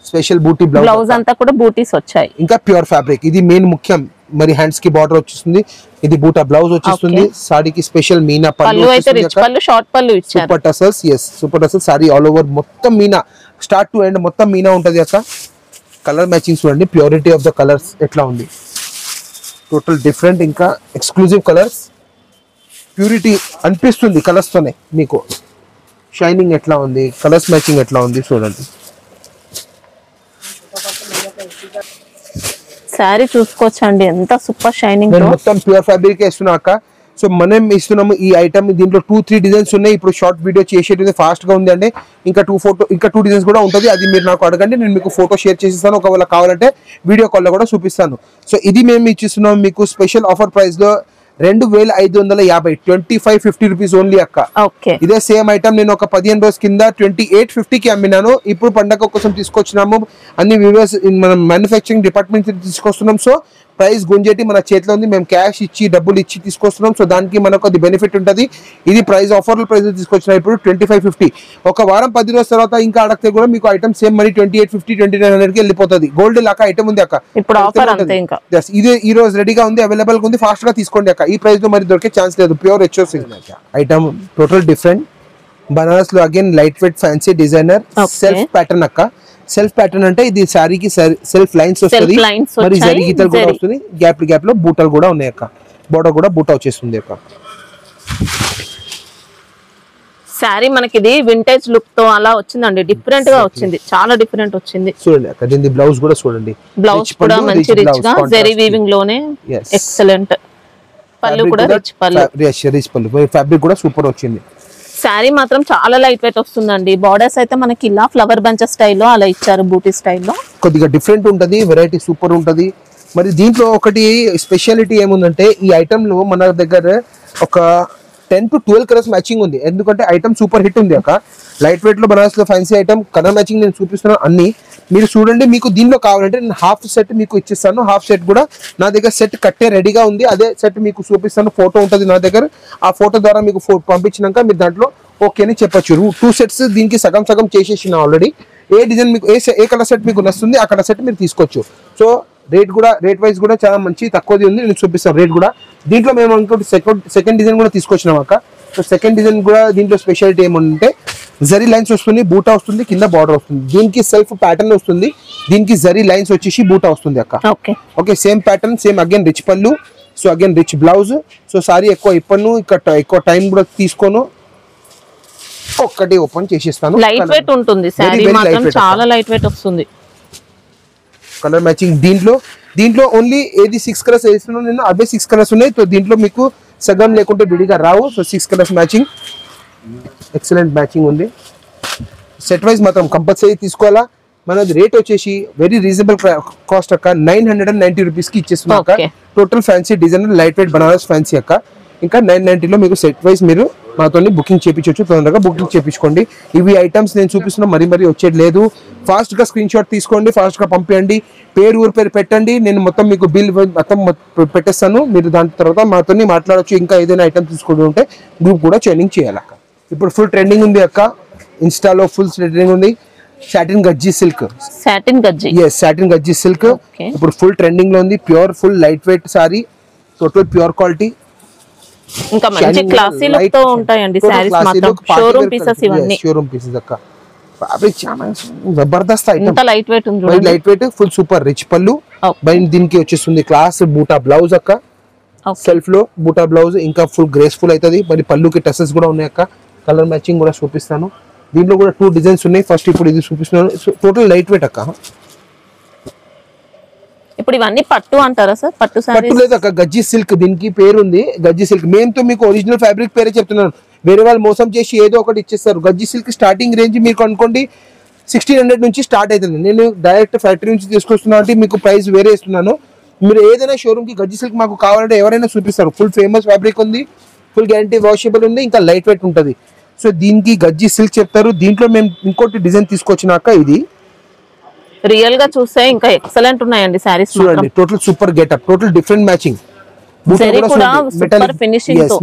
స్పెషల్ బూటీ బ్లౌజ్ అంతా కూడా బూటీస్ వచ్చాయి, ఇంకా ప్యూర్ ఫ్యాబ్రిక్. ఇది మెయిన్ ముఖ్యం. మరి హ్యాండ్స్ కి బార్డర్ వచ్చేస్తుంది, ఇది బూటా బ్లౌజ్ వచ్చేస్తుంది. సాడీకి స్పెషల్ మీనా పళ్ళు అయితే రిచ్ పళ్ళు, షార్ట్ పళ్ళు ఇచ్చారు. Super tassels. yes super tassels. Sorry all over మొత్తం మీనా, స్టార్ట్ టు ఎండ్ మొత్తం మీనా ఉంటది అక్క. కలర్ మ్యాచింగ్ చూడండి, ప్యూరిటీ ఆఫ్ ద కలర్స్ ఎట్లా ఉంది. టోటల్ డిఫరెంట్ ఇంకా ఎక్స్క్లూజివ్ కలర్స్. ప్యూరిటీ అనిపిస్తుంది కలర్స్ తోనే మీకు. షైనింగ్ ఎట్లా ఉంది, కలర్స్ మ్యాచింగ్ ఎట్లా ఉంది చూడండి. సారీ చూసుకోవచ్చండి ఎంత సూపర్ షైనింగ్. మొత్తం ప్యూర్ ఫ్యాబ్రిక్ ఇస్తున్నా అక్క. సో మనం ఇస్తున్నాము ఈ ఐటమ్. దీంట్లో 2-3 డిజైన్స్ ఉన్నాయి. ఇప్పుడు షార్ట్ వీడియో చేసేది ఫాస్ట్ గా ఉంది అంటే ఇంకా 2 డిజైన్స్ కూడా ఉంటుంది. అది మీరు నాకు అడగండి, నేను మీకు ఫోటో షేర్ చేసిస్తాను. ఒకవేళ కావాలంటే వీడియో కాల్ లో కూడా చూపిస్తాను. సో ఇది మేము ఇచ్చిస్తున్నాం మీకు స్పెషల్ ఆఫర్ ప్రైస్ లో 2,550, 2550 రూపీస్ ఓన్లీ అక్క. ఇదే సేమ్ ఐటమ్ నేను ఒక 15 రోజుల కింద 2850 కి అమ్మినాను. ఇప్పుడు పండగ కోసం తీసుకొచ్చినాము. అన్ని వ్యూవర్స్ మనం మ్యానుఫ్యాక్చరింగ్ డిపార్ట్మెంట్ తీసుకొస్తున్నాం. సో ప్రైస్ గుంజేటి మన చేతిలో ఉంది. మేము క్యాష్ ఇచ్చి డబ్బులు ఇచ్చి తీసుకొస్తున్నాం. సో దానికి మనకు అది బెనిఫిట్ ఉంటుంది. ఇది ప్రైస్ ఆఫర్ ప్రైస్ తీసుకొచ్చిన ఇప్పుడు 2550. ఒక వారం 10 రోజుల తర్వాత ఇంకా అడిగితే కూడా మీకు ఐటమ్ సేమ్ మనీ 2850, 2900 కి వెళ్ళిపోతుంది. గోల్డ్ లాగా ఐటమ్ ఉంది అక్క. ఇప్పుడు ఆఫర్ అంతే. ఇంకా ఇదే ఈ రోజు రెడీగా ఉంది, అవైలబుల్ ఉంది. ఫాస్ట్ గా తీసుకోండి అక్క. ఈ ప్రైస్ లో మరి దొరికే ఛాన్స్ లేదు. ప్యూర్ హెచ్ఓ silk item, total different. Banaras లో again light weight fancy designer self pattern అక్క. సెల్ఫ్ ప్యాటర్న్ అంటే ఇది శారీకి సెల్ఫ్ లైన్స్ వస్తుంది, మరి జరీ గీతలు కూడా వస్తుంది. గ్యాప్ లో బూటలు కూడా ఉన్నాయి అక్క. బోర్డర్ కూడా బూటా వచ్చేస్తుంది అక్క. సారీ మనకి ఇది వింటేజ్ లుక్ తో అలా వచ్చిందండి. డిఫరెంట్ గా వచ్చింది, చాలా డిఫరెంట్ వచ్చింది. చూడండి అక్క, దీని బ్లౌజ్ కూడా చూడండి. బ్లౌజ్ కూడా మంచి రిచ్ గా జరీ వీవింగ్ లోనే ఎక్సలెంట్. పళ్ళు కూడా రిచ్ పళ్ళు, రిచ్ పళ్ళు, ఫ్యాబ్రిక్ కూడా సూపర్ వచ్చింది. శారీ మాత్రం చాలా లైట్ వెయిట్ వస్తుందండి. బార్డర్స్ అయితే మనకి ఇలా ఫ్లవర్ బంచెస్ స్టైల్లో అలా ఇచ్చారు, బూటీ స్టైల్లో. కొద్దిగా డిఫరెంట్ ఉంటది, వెరైటీ సూపర్ ఉంటది. మరి దీంట్లో ఒకటి స్పెషాలిటీ ఏముందంటే ఈ ఐటమ్ లో మన దగ్గర ఒక 10 to 12 కలర్స్ మ్యాచింగ్ ఉంది. ఎందుకంటే ఐటమ్ సూపర్ హిట్ ఉంది అక్క. లైట్ వెయిట్ లో బనారస్ లో ఫ్యాన్సీ ఐటమ్ కలర్ మ్యాచింగ్ నేను చూపిస్తున్నాను అన్ని. మీరు చూడండి, మీకు దీనిలో కావాలంటే నేను హాఫ్ సెట్ మీకు ఇచ్చిస్తాను. హాఫ్ సెట్ కూడా నా దగ్గర సెట్ కట్టే రెడీగా ఉంది. అదే సెట్ మీకు చూపిస్తాను, ఫోటో ఉంటుంది నా దగ్గర. ఆ ఫోటో ద్వారా మీకు పంపించినాక మీరు దాంట్లో ఓకే అని చెప్పచ్చు. 2 సెట్స్ దీనికి సగం సగం చేసేసిన ఆల్రెడీ. ఏ డిజైన్ మీకు ఏ కలర్ సెట్ మీకు నచ్చుతుంది ఆ కలర్ సెట్ మీరు తీసుకోవచ్చు. సో రేట్ వైజ్ కూడా చాలా మంచి తక్కువది ఉంది, నేను చూపిస్తాను రేట్ కూడా. దీంట్లో మేము ఇంకోటి సెకండ్ డిజైన్ కూడా తీసుకొచ్చినాం అక్క. సో సెకండ్ డిజైన్ కూడా దీంట్లో స్పెషాలిటీ ఏమంటే జరీ లైన్స్ వస్తుంది, బూటా వస్తుంది, కింద బార్డర్ వస్తుంది. దీనికి సెల్ఫ్ ప్యాటర్న్ వస్తుంది, దీనికి జరీ లైన్స్ వచ్చేసి బూటా వస్తుంది అక్క. Okay, same pattern, same again rich pallu, so again rich blouse. So sari ఎక్కువ ఇప్పను, ఇక్కడ ఎక్కువ టైం కూడా తీసుకోను, ఒక్కటి ఓపెన్ చేసేస్తాను. లైట్ వెయిట్ ఉంటుంది సారీ మాత్రం, చాలా లైట్ వెయిట్ వస్తుంది. కలర్ మ్యాచింగ్ దీంట్లో ఓన్లీ ఏది 6 కలర్స్ వేస్తున్నాను నేను, అవే 6 కలర్స్ ఉన్నాయి. సో దీంట్లో మీకు సగం లేకుంటే విడిగా రావు. So 6 colours matching, excellent matching ఉంది. సెట్ వైజ్ మాత్రం కంపల్సరీ తీసుకోవాలా. మనది రేట్ వచ్చేసి వెరీ రీజనబుల్ కాస్ట్ అక్క, 990 రూపీస్కి ఇచ్చేస్తున్నాం అక్క. Total fancy designer light weight Banaras fancy అక్క. ఇంకా 990లో మీకు సెట్ వైజ్ మీరు మాతో బుకింగ్ చేయించవచ్చు. తొందరగా బుకింగ్ చేయించుకోండి. ఇవి ఐటమ్స్ నేను చూపిస్తున్నా మరీ వచ్చేది లేదు. ఫాస్ట్గా స్క్రీన్ షాట్ తీసుకోండి, ఫాస్ట్గా పంపించండి, ఊరి పేరు పెట్టండి. నేను మొత్తం మీకు బిల్ మొత్తం పెట్టేస్తాను. మీరు దాని తర్వాత మాతో మాట్లాడచ్చు. ఇంకా ఏదైనా ఐటమ్ తీసుకుంటుంటే గ్రూప్ కూడా ట్రైనింగ్ చేయాలి అక్క. ఇప్పుడు ఫుల్ ట్రెండింగ్ ఉంది అక్క, ఇన్స్టాలో ఫుల్ ట్రెండింగ్ ఉంది. సాటిన్ గజ్జీ సిల్క్, సాటిన్ గజ్జీ సిల్క్ ఇప్పుడు ఫుల్ ట్రెండింగ్ లో ఉంది. Pure full light weight sorry, total pure quality. ఇంకా మంచి క్లాసీ లుక్ తో ఉంటాయండి సారీస్ మాత్రం. షోరూమ్ పీసెస్ ఇవన్నీ, షోరూమ్ పీసెస్ అక్క. ఫ్యాబ్రిక్ చాలా జబర్దస్త్ ఐటమ్, ఎంత లైట్ వెయిట్ ఉంది, light weight full super rich పళ్ళు. దీనికి వచ్చేస్తుంది క్లాస్ బూటా బ్లౌజ్ అక్క, సెల్ఫ్ లో బూటా బ్లౌజ్. ఇంకా ఫుల్ గ్రేస్ఫుల్ అవుతుంది. మరి పళ్ళుకి టసెస్ కూడా ఉన్నాయి అక్క. కలర్ మ్యాచింగ్ కూడా చూపిస్తాను. దీంట్లో కూడా 2 డిజైన్స్ ఉన్నాయి. ఫస్ట్ ఇప్పుడు ఇది చూపిస్తున్నాను. టోటల్ లైట్ వెయిట్ అక్క. ఇప్పుడు ఇవన్నీ పట్టు అంటారా సార్? పట్టు లేదు అక్క, గజ్జీ సిల్క్ దీనికి పేరు ఉంది. గజ్జీ సిల్క్ మేము మీకు ఒరిజినల్ ఫ్యాబ్రిక్ పేరే చెప్తున్నాను. వేరే వాళ్ళు మోసం చేసి ఏదో ఒకటి ఇచ్చేస్తారు. గజ్జీ సిల్క్ స్టార్టింగ్ రేంజ్ మీకు అనుకోండి 1600 నుంచి స్టార్ట్ అవుతుంది. నేను డైరెక్ట్ ఫ్యాక్టరీ నుంచి తీసుకొస్తున్నా అంటే మీకు ప్రైస్ వేరే ఇస్తున్నాను. మీరు ఏదైనా షోరూమ్ కి గజ్జీ సిల్క్ మాకు కావాలంటే ఎవరైనా చూపిస్తారు. ఫుల్ ఫేమస్ ఫ్యాబ్రిక్ ఉంది, ఫుల్ గ్యారంటీ వాషబుల్ ఉంది, ఇంకా లైట్ వెయిట్ ఉంటుంది. సో దీనికి గజ్జీ సిల్క్ చెప్తారు. దీంట్లో మేము ఇంకోటి డిజైన్ తీసుకొచ్చినాక ఇది రియల్ గా చూస్తే ఇంకా ఎక్సలెంట్ ఉన్నాయండి సారీస్. చూడండి, total super getup, total different matching.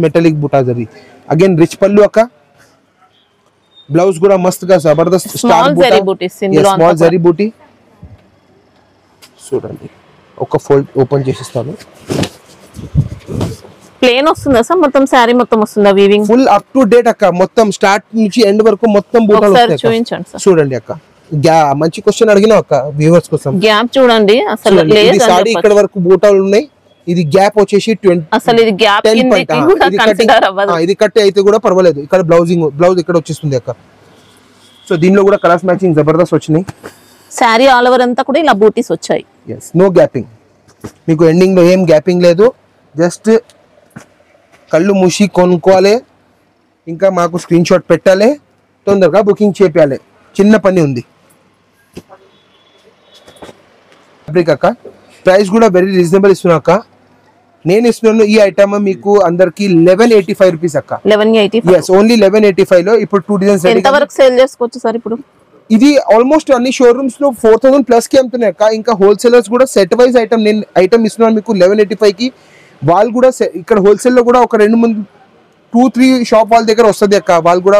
Metallic బూటా జరీ, అగైన్ రిచ్ పళ్ళు అక్క. బ్లౌజ్ కూడా మస్త్ గా జబర్దస్త్ స్టార్ బూటీ, స్మాల్ జరీ బూటీ. చూడండి, ఒక ఫోల్డ్ ఓపెన్ చేసిస్తాను. ప్లేన్ వస్తుందా సార్? మొత్తం సారీ మొత్తం వస్తుందా weaving? Full up to date అక్క. మొత్తం స్టార్ట్ నుంచి ఎండ్ వరకు మొత్తం బూటాలు వస్తాయి. చూడండి అక్క, మంచి క్వశ్చన్ అడిగినా అక్క వ్యూవర్స్ కోసం. గ్యాప్ చూడండి, అసలు లేదు సారీ ఇక్కడ వరకు బూటాలు ఉన్నాయి. ఇది గ్యాప్ వచ్చేసి 20, అసలు ఇది గ్యాప్ ఇది కట్ అయితే కూడా పర్వాలేదు. ఇక్కడ బ్లౌజ్ ఇక్కడ వచ్చేస్తుంది అక్క. సో దీనిలో కూడా కలర్స్ మ్యాచింగ్ జబర్దస్త్ వచ్చినాయి. సారీ ఆల్ ఓవర్ అంతా కూడా ఇలా బూటీస్ వచ్చాయి. నో గ్యాపింగ్, మీకు ఎండింగ్ లో ఏం గ్యాపింగ్ లేదు. జస్ట్ కళ్ళు మూసి కొనుక్కోవాలి, ఇంకా మాకు స్క్రీన్ షాట్ పెట్టాలి, తొందరగా బుకింగ్ చేయాలి. చిన్న పని ఉంది. ఫ్యాబ్రిక్ అక్క, ప్రైస్ కూడా వెరీ రీజనబుల్ ఇస్తున్నా అక్క. నేను ఇస్తున్నాను ఈ ఐటమ్ మీకు అందరికి 1185 రూపీస్ అక్క. 1185, ఓన్లీ 1185 లో ఇప్పుడు 2 డిజైన్స్. ఎంత వరకు సేల్ చేసుకోవచ్చు సార్ ఇప్పుడు? ఇది ఆల్మోస్ట్ అన్ని షోరూమ్స్ లో 4000 ప్లస్ కి అమ్ముతున్నాయి అక్క. ఇంకా హోల్సేలర్స్ కూడా సెట్ వైజ్ ఐటమ్ నేను ఐటమ్ ఇస్తున్నాను మీకు 1185 కి. వాళ్ళు కూడా ఇక్కడ హోల్సేల్ లో కూడా ఒక 2-3 షాప్ వాళ్ళ దగ్గర వస్తుంది అక్క. వాళ్ళు కూడా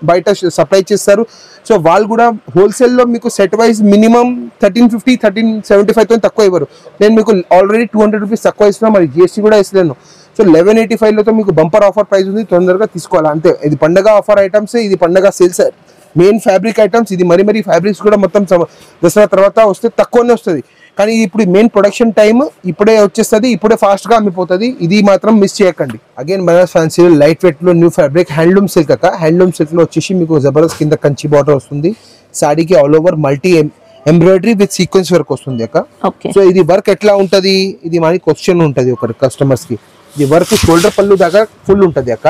బయట సప్లై చేస్తారు. సో వాళ్ళు కూడా హోల్సేల్లో మీకు సెట్ వైజ్ మినిమం 1350, 1375 తక్కువ ఇవ్వరు. నేను మీకు ఆల్రెడీ 200 రూపీస్ తక్కువ ఇస్తున్నా, మరి జిఎస్టీ కూడా ఇస్తున్నాను. సో 1185లో మీకు బంపర్ ఆఫర్ ప్రైస్ ఉంది, తొందరగా తీసుకోవాలి అంతే. ఇది పండగ ఆఫర్ ఐటమ్స్, ఇది పండగ సేల్స్ మెయిన్ ఫ్యాబ్రిక్ ఐటమ్స్. ఇది మరి ఫ్యాబ్రిక్స్ కూడా మొత్తం దసరా తర్వాత వస్తే తక్కువనే వస్తుంది. కానీ ఇప్పుడు మెయిన్ ప్రొడక్షన్ టైం ఇప్పుడే వచ్చేస్తుంది, ఇప్పుడే ఫాస్ట్ గా అమ్మిపోతుంది. ఇది మాత్రం మిస్ చేయకండి. Again Banaras fancy light weight లో న్యూ ఫ్యాబ్రిక్ హ్యాండ్లూమ్ సిల్క్ అక్క. హ్యాండ్లూమ్ సిల్క్ లో వచ్చేసి మీకు జబర్దస్త్ కింద కంచి బార్డర్ వస్తుంది. సాడీకి all over multi embroidery with sequence work వస్తుంది అక్క. సో ఇది వర్క్ ఎట్లా ఉంటది, ఇది మన క్వశ్చన్ ఉంటది ఒక కస్టమర్స్ కి. ఈ వర్క్ షోల్డర్ పళ్ళు దాకా ఫుల్ ఉంటది అక్క.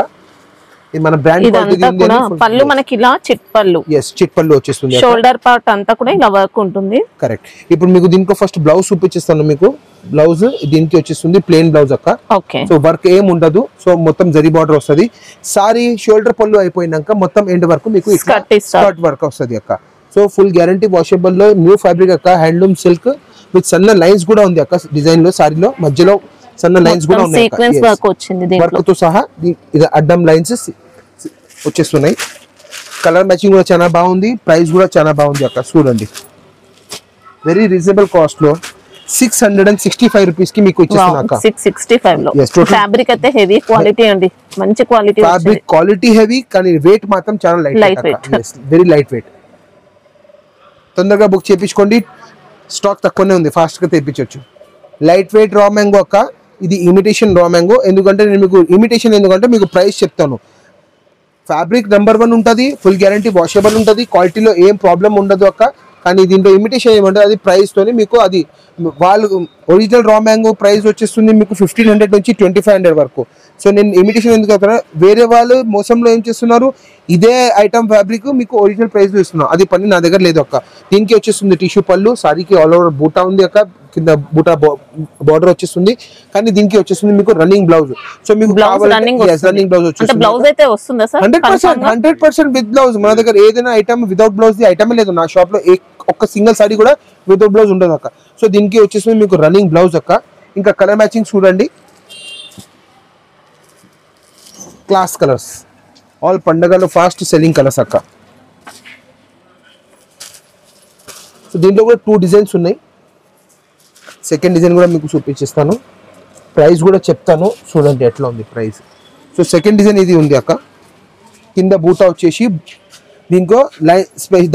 ఇది మన బ్రాండ్ ఇదంతా కూడా పళ్ళు మనకి ఇలా చిట్ పళ్ళు. yes చిట్ పళ్ళు వచ్చేస్తుంది. షోల్డర్ పార్ట్ అంతా కూడా ఇలా వర్క్ ఉంటుంది. కరెక్ట్. ఇప్పుడు మీకు దీనికి ఫస్ట్ బ్లౌజ్ చూపించేస్తాను. మీకు బ్లౌజ్ దీనికి వచ్చేస్తుంది ప్లెయిన్ బ్లౌజ్ అక్క. ఓకే. సో వర్క్ ఏం ఉండదు. సో మొత్తం జరీ బార్డర్ వస్తుంది. సారీ షోల్డర్ పళ్ళు అయిపోయినాక మొత్తం ఎండ్ వరకు మీకు స్కర్ట్ వర్క్ వస్తుంది అక్క. సో ఫుల్ గ్యారంటీ వాషబుల్ లో న్యూ ఫ్యాబ్రిక్ అక్క. హ్యాండ్లూమ్ సిల్క్ విత్ సన్న లైన్స్ కూడా ఉంది అక్క. డిజైన్ లో సారీలో మధ్యలో సన్న లైన్స్ కూడా ఉన్నాయి. సీక్వెన్స్ వర్క్ వచ్చింది దీంట్లో. వర్క్ తో సహా ఇది అడ్డం లైన్స్ వచ్చేస్తున్నాయి. కలర్ మ్యాచింగ్ కూడా చాలా బాగుంది. ప్రైస్ కూడా చాలా బాగుంది అక్క. చూడండి వెరీ రీజనబుల్ కాస్ట్ లో 665 రూపీస్ కి మీకు ఇచ్చేస్తున్నా అక్క. 665 లో. ఫ్యాబ్రిక్ అయితే హెవీ క్వాలిటీ అండి. మంచి క్వాలిటీ. ఫ్యాబ్రిక్ క్వాలిటీ హెవీ కానీ వెయిట్ మాత్రం చాలా light weight. Very light wait. తొందరగా బుక్ చేయించుకోండి. స్టాక్ తక్కువనే ఉంది. ఫాస్ట్ గా తెప్పించవచ్చు. లైట్ వెయిట్ రా మ్యాంగో అక్క. ఇది ఇమిటేషన్ రా మ్యాంగో. ఎందుకంటే నేను మీకు ఇమిటేషన్ ఎందుకంటే మీకు ప్రైస్ చెప్తాను. ఫ్యాబ్రిక్ నెంబర్ 1 ఉంటుంది. ఫుల్ గ్యారంటీ వాషబుల్ ఉంటుంది. క్వాలిటీలో ఏం ప్రాబ్లం ఉండదు అక్క. కానీ దీంట్లో ఇమిటేషన్ ఏమంటే అది ప్రైస్ తోని మీకు అది వాళ్ళు ఒరిజినల్ రా మ్యాంగో ప్రైస్ వచ్చేస్తుంది మీకు 1500 నుంచి 2500 వరకు. సో నేను ఇమిటేషన్ ఎందుకు అవుతున్నా, వేరే వాళ్ళు మోసంలో ఏం చేస్తున్నారు, ఇదే ఐటమ్ ఫ్యాబ్రిక్ మీకు ఒరిజినల్ ప్రైస్ లో ఇస్తున్నారు. అది పని నా దగ్గర లేదు అక్క. దీనికి వచ్చేస్తుంది టిష్యూ పళ్ళు. సారీకి ఆల్ ఓవర్ బూటా ఉంది అక్క. కింద బూటా బార్డర్ వచ్చేస్తుంది. కానీ దీనికి వచ్చేస్తుంది మీకు రన్నింగ్ బ్లౌజ్. సో మీకు రన్నింగ్ బ్లౌజ్ వచ్చేస్తుంది. బ్లౌజ్ అయితే వస్తుందా సార్? 100% with blouse. మన దగ్గర ఏదైనా ఐటమ్ వితౌట్ బ్లౌజ్ ది ఐటమే లేదు. నా షాప్ లో ఒక్క సింగిల్ సారీ కూడా వితౌట్ బ్లౌజ్ ఉండదు అక్క. సో దీనికి వచ్చేస్తుంది మీకు రన్నింగ్ బ్లౌజ్ అక్క. ఇంకా కలర్ మ్యాచింగ్ చూడండి. క్లాస్ కలర్స్ ఆల్ పండగలో ఫాస్ట్ సెల్లింగ్ కలర్స్ అక్క. సో దీంట్లో కూడా 2 డిజైన్స్ ఉన్నాయి. సెకండ్ డిజైన్ కూడా మీకు చూపించేస్తాను. ప్రైస్ కూడా చెప్తాను. చూడండి ఎట్లా ఉంది ప్రైస్. సో సెకండ్ డిజైన్ ఇది ఉంది అక్క. కింద బూటా వచ్చేసి దీంట్లో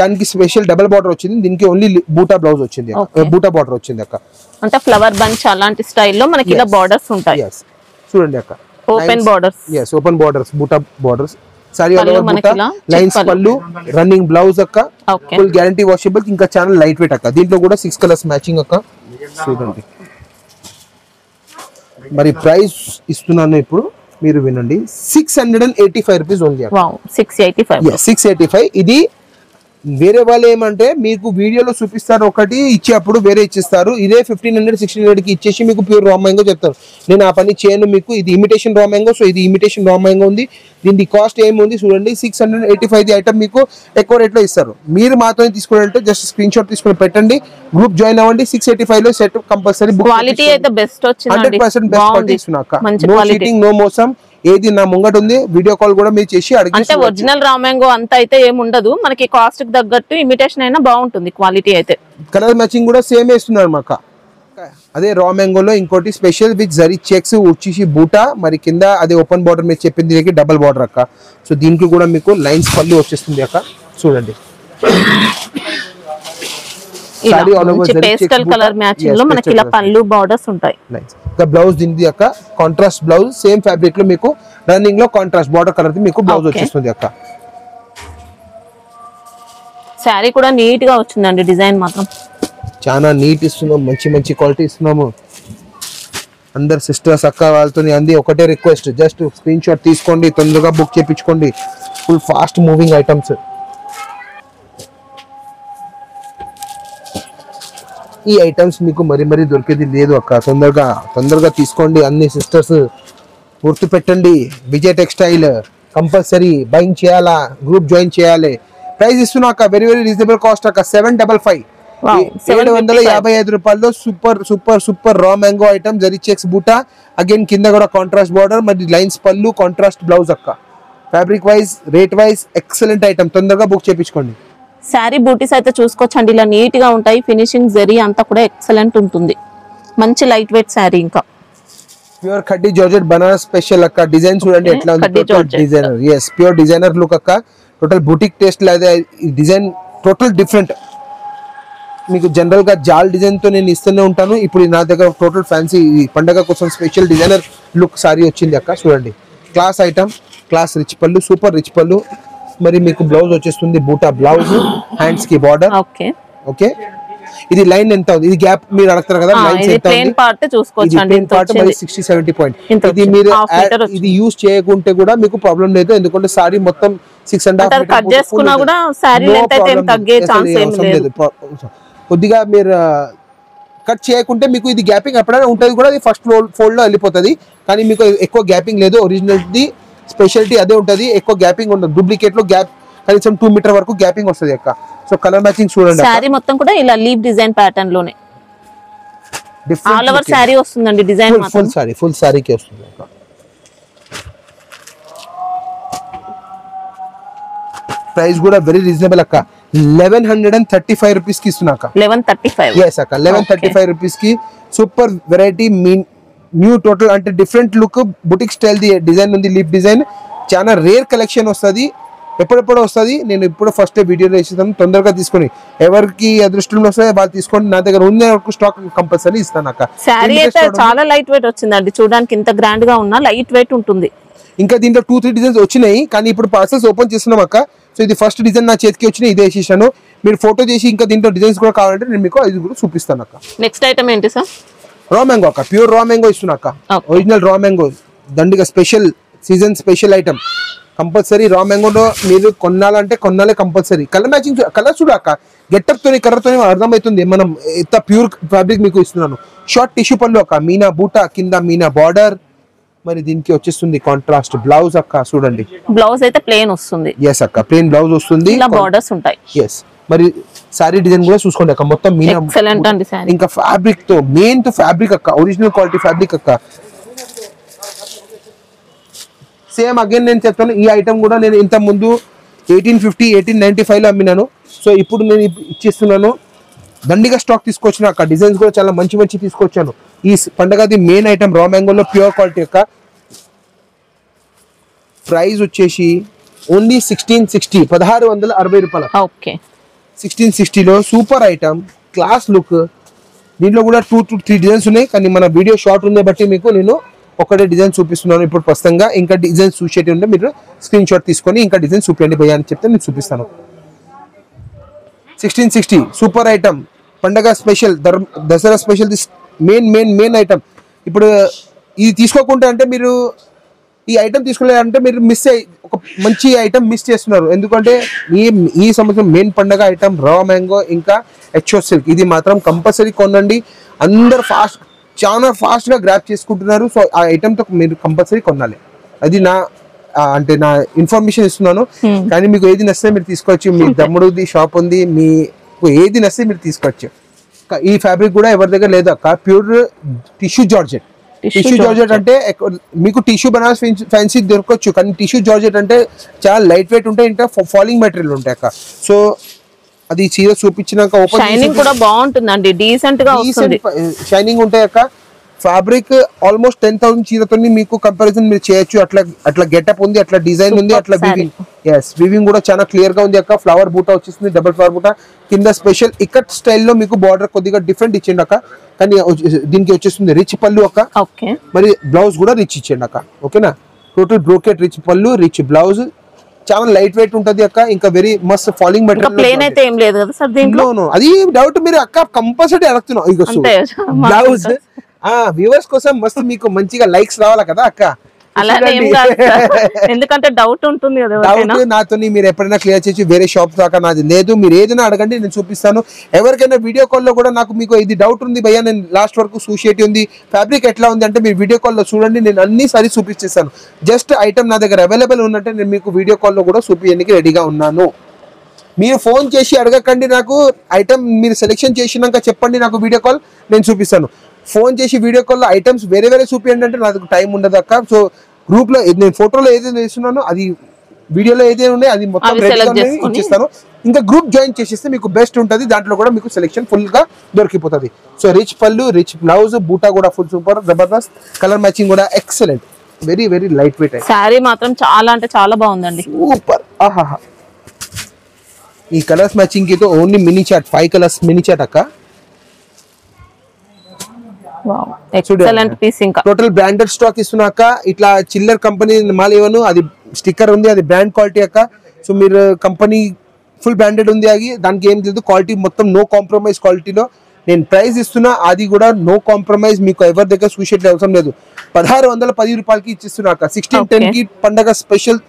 దానికి స్పెషల్ డబుల్ బార్డర్ వచ్చింది. దీనికి ఓన్లీ బూటా బ్లౌజ్ వచ్చింది. బూటా బార్డర్ వచ్చింది అక్క. అంటే ఫ్లవర్ బంచ్ అలాంటి స్టైల్లో మనకి ఇలా బార్డర్స్ ఉంటాయి. చూడండి అక్క. Open borders. yes open borders. బూటా బార్డర్స్. సారీ ఆల్ ఓవర్ బూటా లైన్స్ పళ్ళు. రన్నింగ్ బ్లౌజ్ అక్క. Full guarantee washable. ఇంకా చాలా లైట్ వెయిట్ అక్క. దీంట్లో కూడా 6 కలర్స్ మ్యాచింగ్ అక్క. చూడండి మరి ప్రైస్ ఇస్తున్నాను ఇప్పుడు మీరు వినండి. 685 రూపీస్ ఓన్లీ. 685. ఇది వేరే వాళ్ళు ఏమంటే మీకు వీడియోలో చూపిస్తారు ఒకటి ఇచ్చి అప్పుడు వేరే ఇచ్చేస్తారు. ఇదే 1500-1600 కి ఇచ్చేసి మీకు ప్యూర్ రా మ్యాంగో చెప్తారు. నేను ఆ పని చేయను మీకు. ఇది ఇమిటేషన్ రా మ్యాంగో. సో ఇది ఇమిటేషన్ రా మ్యాంగో ఉంది. దీని కాస్ట్ ఏముంది చూడండి. 685 ఐటమ్ మీకు ఎక్కువ రేట్లో ఇస్తారు. మీరు మాత్రమే తీసుకోవాలంటే జస్ట్ స్క్రీన్ షాట్ తీసుకొని పెట్టండి. గ్రూప్ జాయిన్ అవ్వండి. 685 లో సెట్ కంపల్సరీ. క్వాలిటీ అయితే బెస్ట్ వచ్చింది. 100% బెస్ట్ క్వాలిటీ ఇస్తున్నా అక్క. నో చీటింగ్, నో మోసం. ఏది నా ముంగట ఉంది. వీడియో కాల్ కూడా మీరు చేసి అడిగి. అంటే ఒరిజినల్ రా మ్యాంగో అంత అయితే ఏమి ఉండదు. మనకి కాస్ట్ కి తగ్గట్టు ఇమిటేషన్ అయినా బాగుంటుంది క్వాలిటీ అయితే. కలర్ మ్యాచింగ్ కూడా సేమ్ వేస్తున్నారు మాకు. అదే రా మ్యాంగోలో ఇంకోటి స్పెషల్ విత్ జరీ చెక్స్ వచ్చేసి బూటా. మరి కింద అదే ఓపెన్ బార్డర్ మీరు చెప్పింది దీనికి డబల్ బార్డర్ అక్క. సో దీనికి కూడా మీకు లైన్స్ పళ్ళు వచ్చేస్తుంది అక్క. చూడండి పేస్టల్ కలర్ మ్యాచింగ్ లో మనకి ఇలా పళ్ళు బార్డర్స్ ఉంటాయి. బ్లౌజ్ దీనికి అక్క కాంట్రాస్ట్ బ్లౌజ్. సేమ్ ఫ్యాబ్రిక్ లో మీకు రన్నింగ్ లో కాంట్రాస్ట్ బార్డర్ కలర్ మీకు బ్లౌజ్ వచ్చేస్తుంది అక్క. శారీ కూడా నీట్ గా వచ్చిందండి. డిజైన్ మాత్రం చాలా నీట్ ఇస్తున్నాం. మంచి మంచి క్వాలిటీ ఇస్తున్నాము. అందరు సిస్టర్స్ అక్క వాళ్ళతో అంది ఒకటే రిక్వెస్ట్, జస్ట్ స్క్రీన్ షాట్ తీసుకోండి. తొందరగా బుక్ చేయించుకోండి. Full fast moving items. ఈ ఐటమ్స్ మీకు మరి దొరికేది లేదు అక్క. తొందరగా తీసుకోండి. అన్ని సిస్టర్స్ గుర్తు పెట్టండి. విజయ్ టెక్స్టైల్ కంపల్సరీ బయింగ్ చేయాలా, గ్రూప్ జాయిన్ చేయాలి. ప్రైస్ ఇస్తున్నా అక్క. వెరీ రీజనబుల్ కాస్ట్ అక్క. 755. 755 రూపాయల్లో super super super raw mango item. Zari checks బూటా. అగైన్ కింద కూడా కాంట్రాస్ట్ బార్డర్, మరి లైన్స్ పళ్ళు, కాంట్రాస్ట్ బ్లౌజ్ అక్క. Fabric wise, rate wise excellent item. తొందరగా బుక్ చేయించుకోండి. శారీ బూటీస్ అయితే చూసుకోవచ్చండి. ఇలా నీట్ గా ఉంటాయి. ఫినిషింగ్ జరీ అంతా కూడా ఎక్సలెంట్ ఉంటుంది. మంచి లైట్ వెయిట్ శారీ. ఇంకా pure khaddi georgette Banaras special అక్క. డిజైన్ చూడండి ఎట్లా ఉంది. Designer. yes pure designer look అక్క. టోటల్ బుటిక్ టేస్ట్ లేదా ఈ డిజైన్ టోటల్ డిఫరెంట్. మీకు జనరల్ గా జాల్ డిజైన్ తో నేను ఇస్తూనే ఉంటాను. ఇప్పుడు నా దగ్గర టోటల్ ఫ్యాన్సీ పండగ కోసం స్పెషల్ డిజైనర్ లుక్ సారీ వచ్చింది అక్క. చూడండి క్లాస్ ఐటమ్. క్లాస్ రిచ్ పళ్ళు, సూపర్ రిచ్ పళ్ళు. మరి మీకు బ్లౌజ్ వచ్చేస్తుంది బూటా బ్లౌజ్. హ్యాండ్స్ కి బార్డర్. ఓకే. ఇది లైన్ ఎంత ఉంది, ఇది గ్యాప్ మీరు అడుగుతారు కదా, లైన్స్ ఎంత ప్లేన్ పార్ట్ చూసుకోవచ్చు అండి, ప్లేన్ పార్ట్ మరి 60-70 పాయింట్. ఇది మీరు ఇది యూజ్ చేయకుంటే కూడా మీకు ప్రాబ్లం లేదు, ఎందుకంటే సారీ మొత్తం 6.5 కట్ చేసుకున్నా కూడా సారీ లెంత్ అయితే ఏం తగ్గే ఛాన్స్ ఏం లేదు. కొద్దిగా మీరు కట్ చేయకుంటే మీకు ఇది గ్యాపింగ్ ఎప్పుడైనా ఉంటుంది కూడా, అది ఫస్ట్ ఫోల్డ్ లో వెళ్ళిపోతుంది, కానీ మీకు ఎక్కువ గ్యాపింగ్ లేదు. ఒరిజినల్ ది స్పెషాలిటీ అదే ఉంటుంది, ఎక్కువ గ్యాపింగ్ ఉండదు. డూప్లికేట్ లో గ్యాప్ కనీసం 2 మీటర్ వరకు గ్యాపింగ్ వస్తుంది అక్క. సో కలర్ మ్యాచింగ్ చూడండి, సారీ మొత్తం కూడా ఇలా లీవ్ డిజైన్ ప్యాటర్న్ లోనే ఆల్ ఓవర్ సారీ వస్తుందండి, డిజైన్ ఫుల్ సారీకి వస్తుంది అక్క. ప్రైస్ కూడా వెరీ రీజనబుల్ అక్క, 1135 రూపీస్ కి ఇస్తున్నా అక్క. 1135 yes అక్క, 1135 రూపీస్ కి సూపర్ వెరైటీ న్యూ టోటల్ అంటే different look boutique style the design ఉంది, లీఫ్ డిజైన్ చాలా రేర్ కలెక్షన్ వస్తుంది, ఎప్పుడెప్పుడు వస్తుంది. నేను ఇప్పుడు ఫస్ట్ వీడియోలో ఇస్తాను, తొందరగా తీసుకొని ఎవరికి అదృష్టంలో వస్తాయి వాళ్ళు తీసుకోండి, నా దగ్గర ఉన్న స్టాక్ కంపల్సరీ ఇస్తాను అక్క. సారీ అయితే చాలా లైట్ వెయిట్ వచ్చిందండి, చూడడానికి ఇంత గ్రాండ్ గా ఉన్నా లైట్ వెయిట్ ఉంటుంది. ఇంకా దీంట్లో 2-3 డిజైన్స్ వచ్చినాయి, కానీ ఇప్పుడు పార్సల్స్ ఓపెన్ చేస్తున్నాం అక్క. సో ఇది ఫస్ట్ డిజైన్ నా చేతికి వచ్చినాయి, ఇదే వేసేసాను. మీరు ఫోటో చేసి ఇంకా దీంట్లో డిజైన్స్ కూడా కావాలంటే నేను మీకు ఇది కూడా చూపిస్తాను అక్క. నెక్స్ట్ ఐటమ్ ఏంటి సార్? రా మ్యాంగో అక్క, ప్యూర్ రా మ్యాంగో ఇస్తున్నా అక్క, ఒరిజినల్ రా మ్యాంగో దండిగా special season special item. Compulsory రా మ్యాంగోలో మీరు కొనాలంటే కొనాలే కంపల్సరీ. కలర్ మ్యాచింగ్ కలర్ చూడ అక్క, గెటప్ తోని కలర్తోని అర్థమవుతుంది మనం ఎంత ప్యూర్ ఫ్యాబ్రిక్ మీకు ఇస్తున్నాను. షార్ట్ టిష్యూ పళ్ళు అక్క, మీనా బూటా కింద మీనా బార్డర్, మరి దీనికి వచ్చేస్తుంది కాంట్రాస్ట్ బ్లౌజ్ అక్క. చూడండి బ్లౌజ్ అయితే ప్లేన్ వస్తుంది, ఎస్ అక్క ప్లేన్ బ్లౌజ్ వస్తుంది, ఇలా బార్డర్స్ ఉంటాయి. ఎస్ మరి సారీ డిజైన్ కూడా చూసుకోండి అక్క, మొత్తం మీనా ఎక్సలెంట్ అండి సారీ. ఇంకా ఫ్యాబ్రిక్ తో మెయిన్ తో ఫ్యాబ్రిక్ అక్క, ఒరిజినల్ క్వాలిటీ ఫ్యాబ్రిక్ అక్క. సేమ్ అగైన్ నేను చెప్తాను, ఈ ఐటమ్ కూడా నేను ఇంత ముందు 1850 1895 లో అమ్మినాను. సో ఇప్పుడు నేను ఇచ్చేస్తున్నాను, దండిగా స్టాక్ తీసుకొచ్చిన అక్క, డిజైన్స్ కూడా చాలా మంచి మంచి తీసుకొచ్చాను. ఈ పండగది మెయిన్ ఐటమ్ రా మ్యాంగోలో ప్యూర్ క్వాలిటీ అక్క. ప్రైస్ వచ్చేసి ఓన్లీ 1660 1660 రూపాయలు. ఓకే 1660 లో సూపర్ ఐటమ్, క్లాస్ లుక్. దీంట్లో కూడా 2 to 3 డిజైన్స్ ఉన్నాయి, కానీ మన వీడియో షార్ట్ ఉంది బట్టి మీకు నేను ఒకటే డిజైన్ చూపిస్తున్నాను ఇప్పుడు ప్రస్తుతంగా. ఇంకా డిజైన్ చూసేటి ఉంటే మీరు స్క్రీన్ షాట్ తీసుకొని ఇంకా డిజైన్ చూపించండి భయ్యా అని చెప్తే నేను చూపిస్తాను. 1660 సూపర్ ఐటమ్, పండగ special, Dasara special, main item. ఇప్పుడు ఇది తీసుకోకుండా అంటే మీరు ఈ ఐటమ్ తీసుకోలేదంటే మీరు ఒక మంచి ఐటమ్ మిస్ చేస్తున్నారు. ఎందుకంటే ఈ సంవత్సరం మెయిన్ పండగ ఐటమ్ రా మ్యాంగో ఇంకా హెచ్ఓ సిల్క్, ఇది మాత్రం కంపల్సరీ కొనండి. అందరు చాలా ఫాస్ట్ గా గ్రాప్ చేసుకుంటున్నారు. సో ఆ ఐటమ్ తో మీరు కంపల్సరీ కొనాలి, అది నా అంటే నా ఇన్ఫర్మేషన్ ఇస్తున్నాను. కానీ మీకు ఏది నచ్చితే మీరు తీసుకోవచ్చు, మీ తమ్ముడుది షాప్ ఉంది, మీకు ఏది నచ్చితే మీరు తీసుకోవచ్చు. ఈ ఫ్యాబ్రిక్ కూడా ఎవరి దగ్గర లేదు అక్క, pure tissue georgette. Tissue georgette అంటే మీకు టిష్యూ బనారస్ ఫ్యాన్సీ దొరకవచ్చు, కానీ టిష్యూ జార్జెట్ అంటే చాలా లైట్ వెయిట్ ఉంటాయి, ఇంకా ఫాలింగ్ మెటీరియల్ ఉంటాయి అక్క. సో అది చీర చూపించినాక ఓపెన్ షైనింగ్ కూడా బాగుంటుందండి, డీసెంట్ గా వస్తుంది, షైనింగ్ ఉంటాయి అక్క. ఫ్యాబ్రిక్ ఆల్మోస్ట్ 10,000 చీరతో మీకు కంపారిజన్ మీరు చేయొచ్చు. అట్లా గెటప్ ఉంది, అట్లా డిజైన్ ఉంది, అట్లా వీవింగ్. ఎస్ వీవింగ్ కూడా చాలా క్లియర్ గా ఉంది అక్క. ఫ్లవర్ బూటా వచ్చేసింది, డబుల్ ఫ్లవర్ బూటా కింద స్పెషల్ ఇక్కట్ స్టైల్లో మీకు బార్డర్ కొద్దిగా డిఫరెంట్ ఇచ్చిండి అక్క. కానీ దీనికి వచ్చేస్తుంది రిచ్ పళ్ళు అక్క, మరి బ్లౌజ్ కూడా రిచ్ ఇచ్చిండి అక్క. ఓకేనా, total brocade rich pallu rich blouse, చాలా లైట్ వెయిట్ ఉంటది అక్క. ఇంకా వెరీ మస్త్ ఫాలింగ్ మెటీరియల్. అది డౌట్ మీరు అక్క కంపల్సరీ అడుగుతున్నాం. ఇక బ్లౌజ్ వ్యూవర్స్ కోసం మస్తు మీకు మంచిగా లైక్స్ రావాలా కదా అక్క, ఎందుకంటే డౌట్ ఉంటుంది కదా. డౌట్ నాతో మీరు ఎప్పుడైనా క్లియర్ చేసి వేరే షాప్ దాకా నాది లేదు, మీరు ఏదైనా అడగండి నేను చూపిస్తాను. ఎవరికైనా వీడియో కాల్లో కూడా నాకు మీకు ఇది డౌట్ ఉంది భయ్యా, నేను లాస్ట్ వరకు సూషియేట్ ఉంది, ఫ్యాబ్రిక్ ఎట్లా ఉంది అంటే మీరు వీడియో కాల్లో చూడండి, నేను అన్ని సారి చూపించేస్తాను. జస్ట్ ఐటమ్ నా దగ్గర అవైలబుల్ ఉన్నట్టే నేను మీకు వీడియో కాల్లో కూడా చూపించడానికి రెడీగా ఉన్నాను. మీరు ఫోన్ చేసి అడగకండి నాకు, ఐటమ్ మీరు సెలెక్షన్ చేసినాక చెప్పండి నాకు వీడియో కాల్, నేను చూపిస్తాను. ఫోన్ చేసి వీడియో కాల్లో ఐటమ్స్ వేరే చూపించండి అంటే నాకు టైం ఉండదు అక్క. సో గ్రూప్ లో నేను ఫోటోలో ఏదైతే వేస్తున్నానో అది వీడియోలో ఏదైతే ఉన్నాయి అది మొత్తం ఇచ్చేస్తాను. ఇంకా గ్రూప్ జాయిన్ చేసేస్తే మీకు బెస్ట్ ఉంటుంది, దాంట్లో కూడా మీకు సెలెక్షన్ ఫుల్ గా దొరికిపోతుంది. So rich pallu rich blouse, బూటా కూడా ఫుల్ సూపర్ జబర్దస్త్, కలర్ మ్యాచింగ్ కూడా excellent, very light weight. Sari మాత్రం చాలా అంటే చాలా బాగుందండి, సూపర్. ఆహాహా, ఈ కలర్స్ మ్యాచింగ్ కి only mini chart 5 colours mini chart అక్క. టోటల్ బ్రాండెడ్ స్టాక్ ఇస్తున్నాక, ఇట్లా చిల్లర్ కంపెనీ మాల్ ఇవ్వను, అది స్టిక్కర్ ఉంది, అది బ్రాండ్ క్వాలిటీ అక్క. సో మీరు కంపెనీ ఫుల్ బ్రాండెడ్ ఉంది. అది దానికి ఏం లేదు, క్వాలిటీ మొత్తం నో కాంప్రమైజ్ క్వాలిటీలో నేను ప్రైస్ ఇస్తున్నా. అది కూడా నో కాంప్రమైజ్, మీకు ఎవరి దగ్గర చూసేట్లే అవసరం లేదు. 1610 రూపాయలకి ఇచ్చిస్తున్నా అక్క. 1610 కి పండగ స్పెషల్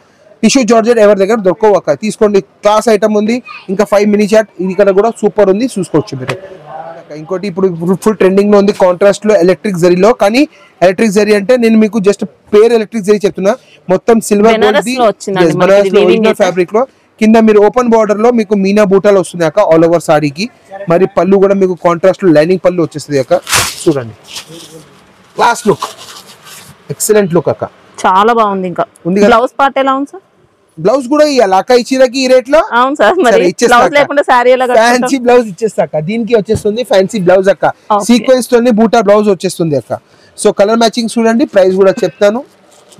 టిష్యూ జార్జెట్ ఎవరి దగ్గర దొరకవు అక్క. తీసుకోండి, క్లాస్ ఐటమ్ ఉంది. ఇంకా 5 మినీ చాట్ ఇది ఇక్కడ కూడా సూపర్ ఉంది, చూసుకోవచ్చు మీరు. ఇంకోటి ఇప్పుడు ఫుల్ ట్రెండింగ్ లో ఉంది కాంట్రాస్ట్ లో ఎలక్ట్రిక్ జరీలో. కానీ ఎలక్ట్రిక్ జరీ అంటే నేను మీకు జస్ట్ పేరు ఎలక్ట్రిక్ జరీ చెప్తున్నా. మొత్తం సిల్వర్ గోల్డ్ ఫ్యాబ్రిక్ లో కింద మీరు ఓపెన్ బార్డర్ లో మీకు మీనా బూటాలు వస్తుంది అక్క ఆల్ ఓవర్ సారీకి. మరి పళ్ళు కూడా మీకు కాంట్రాస్ట్ లో లైనింగ్ పళ్ళు వచ్చేస్తుంది అక్క. చూడండి, క్లాస్ లుక్, ఎక్సలెంట్ లుక్ అక్క, చాలా బాగుంది. ఇంకా బ్లౌజ్ పార్ట్ ఎలా ఉంది సార్? బ్లౌజ్ కూడా ఈ అలాకా ఇచ్చినకి ఈ రేట్ లో ఫ్యాన్సీ బ్లౌజ్ ఇచ్చేస్తా అక్క. దీనికి వచ్చేస్తుంది ఫ్యాన్సీ బ్లౌజ్ అక్క, సీక్వెన్స్ తోని బూటా బ్లౌజ్ వచ్చేస్తుంది అక్క. సో కలర్ మ్యాచింగ్ చూడండి, ప్రైస్ కూడా చెప్తాను.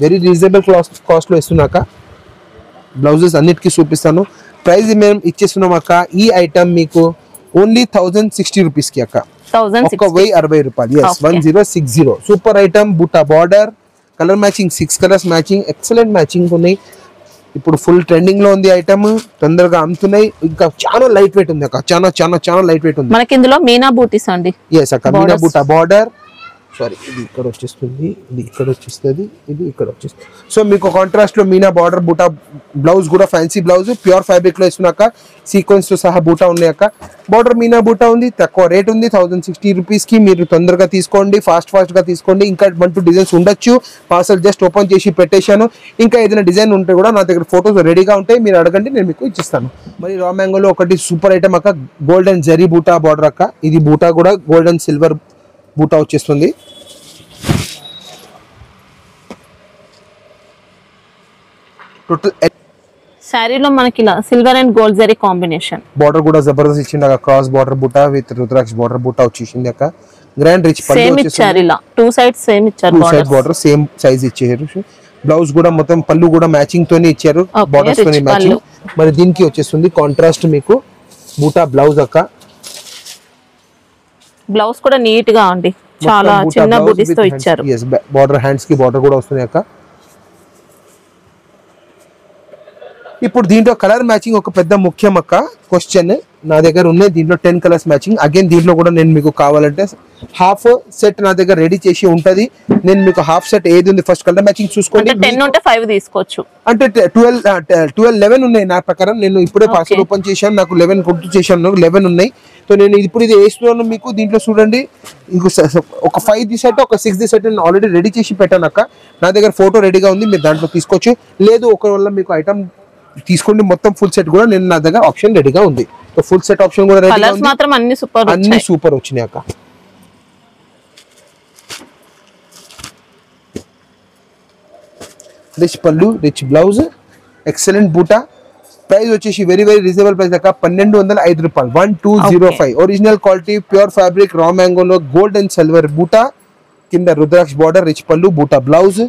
వెరీ రీజనబుల్ కాస్ట్ లో ఇస్తున్నాక బ్లౌజెస్ అన్నిటికీ చూపిస్తాను. ప్రైస్ మేము ఇచ్చేస్తున్నాం అక్క. ఈ ఐటమ్ మీకు ఓన్లీ 1060 రూపీస్ కి అక్క, 1060 రూపాయలు. 1060. సూపర్ ఐటమ్, బూటా border, colour matching 6 colours matching, excellent matching ఉన్నాయి. ఇప్పుడు ఫుల్ ట్రెండింగ్ లో ఉంది ఐటమ్, తొందరగా అమ్ముతున్నాయి. ఇంకా చాలా లైట్ వెయిట్ ఉంది అక్క, చాలా చాలా చాలా లైట్ వెయిట్ ఉంది. మనకి ఇందులో మీనా బూటీస్ అండి. ఎస్ అక్క, మీనా బూటా బార్డర్. సారీ, ఇది ఇక్కడ వచ్చేస్తుంది, ఇది ఇక్కడ వచ్చేస్తుంది, ఇది ఇక్కడ వచ్చేస్తుంది. సో మీకు కాంట్రాస్ట్ లో మీనా బార్డర్ బూటా బ్లౌజ్ కూడా ఫ్యాన్సీ బ్లౌజ్ ప్యూర్ ఫ్యాబ్రిక్ లో ఇస్తున్నాక సీక్వెన్స్ తో సహా బూటా ఉన్నాయి అక్క. బార్డర్ మీనా బూటా ఉంది, తక్కువ రేట్ ఉంది 1060 రూపీస్ కి. మీరు తొందరగా తీసుకోండి, ఫాస్ట్ గా తీసుకోండి. ఇంకా 1-2 డిజైన్స్ ఉండొచ్చు. పార్సల్ జస్ట్ ఓపెన్ చేసి పెట్టేశాను. ఇంకా ఏదైనా డిజైన్ ఉంటే కూడా నా దగ్గర ఫోటోస్ రెడీగా ఉంటాయి, మీరు అడగండి, నేను మీకు ఇచ్చిస్తాను. మరి రా మ్యాంగోలో ఒకటి సూపర్ ఐటమ్ అక్క, గోల్డెన్ జరీ బూటా బార్డర్ అక్క. ఇది బూటా కూడా గోల్డెన్ సిల్వర్ బూటా వచ్చేస్తుంది. టోటల్ శారీలో మనకి ఇలా silver and gold zari combination. Border కూడా జబర్దస్త్ ఇచ్చింది అక్క, క్రాస్ బార్డర్ బూటా విత్ రుద్రాక్ష బార్డర్ బూటా వచ్చేసింది అక్క. గ్రాండ్ రిచ్ పళ్ళు ఇచ్చారు, ఇలా 2 సైడ్స్ సేమ్ ఇచ్చారు, 2 సైడ్ బార్డర్ సేమ్ సైజ్ ఇచ్చారు. బ్లౌజ్ కూడా మొత్తం పళ్ళు కూడా మ్యాచింగ్ తోనే ఇచ్చారు, బార్డర్స్ తోనే మ్యాచింగ్. మరి దీనికి వచ్చేస్తుంది కాంట్రాస్ట్ మీకు బూటా బ్లౌజ్ అక్క. బ్లౌజ్ కూడా నీట్ గా ఉంది, చాలా చిన్న బూటీస్ తో ఇచ్చారు. yes, బార్డర్ హ్యాండ్స్ కి బార్డర్ కూడా వస్తుంది అక్క. ఇప్పుడు దీంట్లో కలర్ మ్యాచింగ్ ఒక పెద్ద ముఖ్యం అక్క. క్వశ్చన్ నా దగ్గర ఉన్నాయి, దీంట్లో 10 కలర్స్ మ్యాచింగ్. అగైన్ దీంట్లో కూడా నేను మీకు కావాలంటే హాఫ్ సెట్ నా దగ్గర రెడీ చేసి ఉంటది. నేను మీకు హాఫ్ సెట్ ఏది ఉంది ఫస్ట్ కలర్ మ్యాచింగ్ చూసుకోండి. 10 ఉంటే 5 తీసుకోవచ్చు. అంటే 11 ఉన్నాయి నా ప్రకారం. నేను ఇప్పుడే పార్సల్ ఓపెన్ చేశాను, నాకు 11 గుర్తు చేశాను, 11 ఉన్నాయి. సో నేను ఇప్పుడు ఇది వేస్తున్నాను మీకు. దీంట్లో చూడండి, ఒక 5 సెట్ ఒక 6 సెట్ నేను ఆల్రెడీ రెడీ చేసి పెట్టాను అక్క. నా దగ్గర ఫోటో రెడీగా ఉంది, మీరు దాంట్లో తీసుకోవచ్చు. లేదు ఒకవేళ మీకు ఐటమ్ తీసుకోండి మొత్తం ఫుల్ సెట్ కూడా నేను నా దగ్గర ఆప్షన్ రెడీగా ఉంది. సో ఫుల్ సెట్ ఆప్షన్ కూడా రెడీగా ఉంది. మాత్రం అన్ని సూపర్ వచ్చినాయి అక్క. Rich pallu, rich blouse, excellent బూటా. ప్రైస్ వచ్చేసి వెరీ రీజనబుల్ ప్రైస్ అక్క, 1205 రూపాయలు. 1205. ఒరిజినల్ క్వాలిటీ ప్యూర్ ఫ్యాబ్రిక్ రా మ్యాంగోలో గోల్డ్ అండ్ సిల్వర్ బూటా, కింద రుద్రాక్ష బార్డర్, రిచ్ పళ్ళు, బూటా blouse,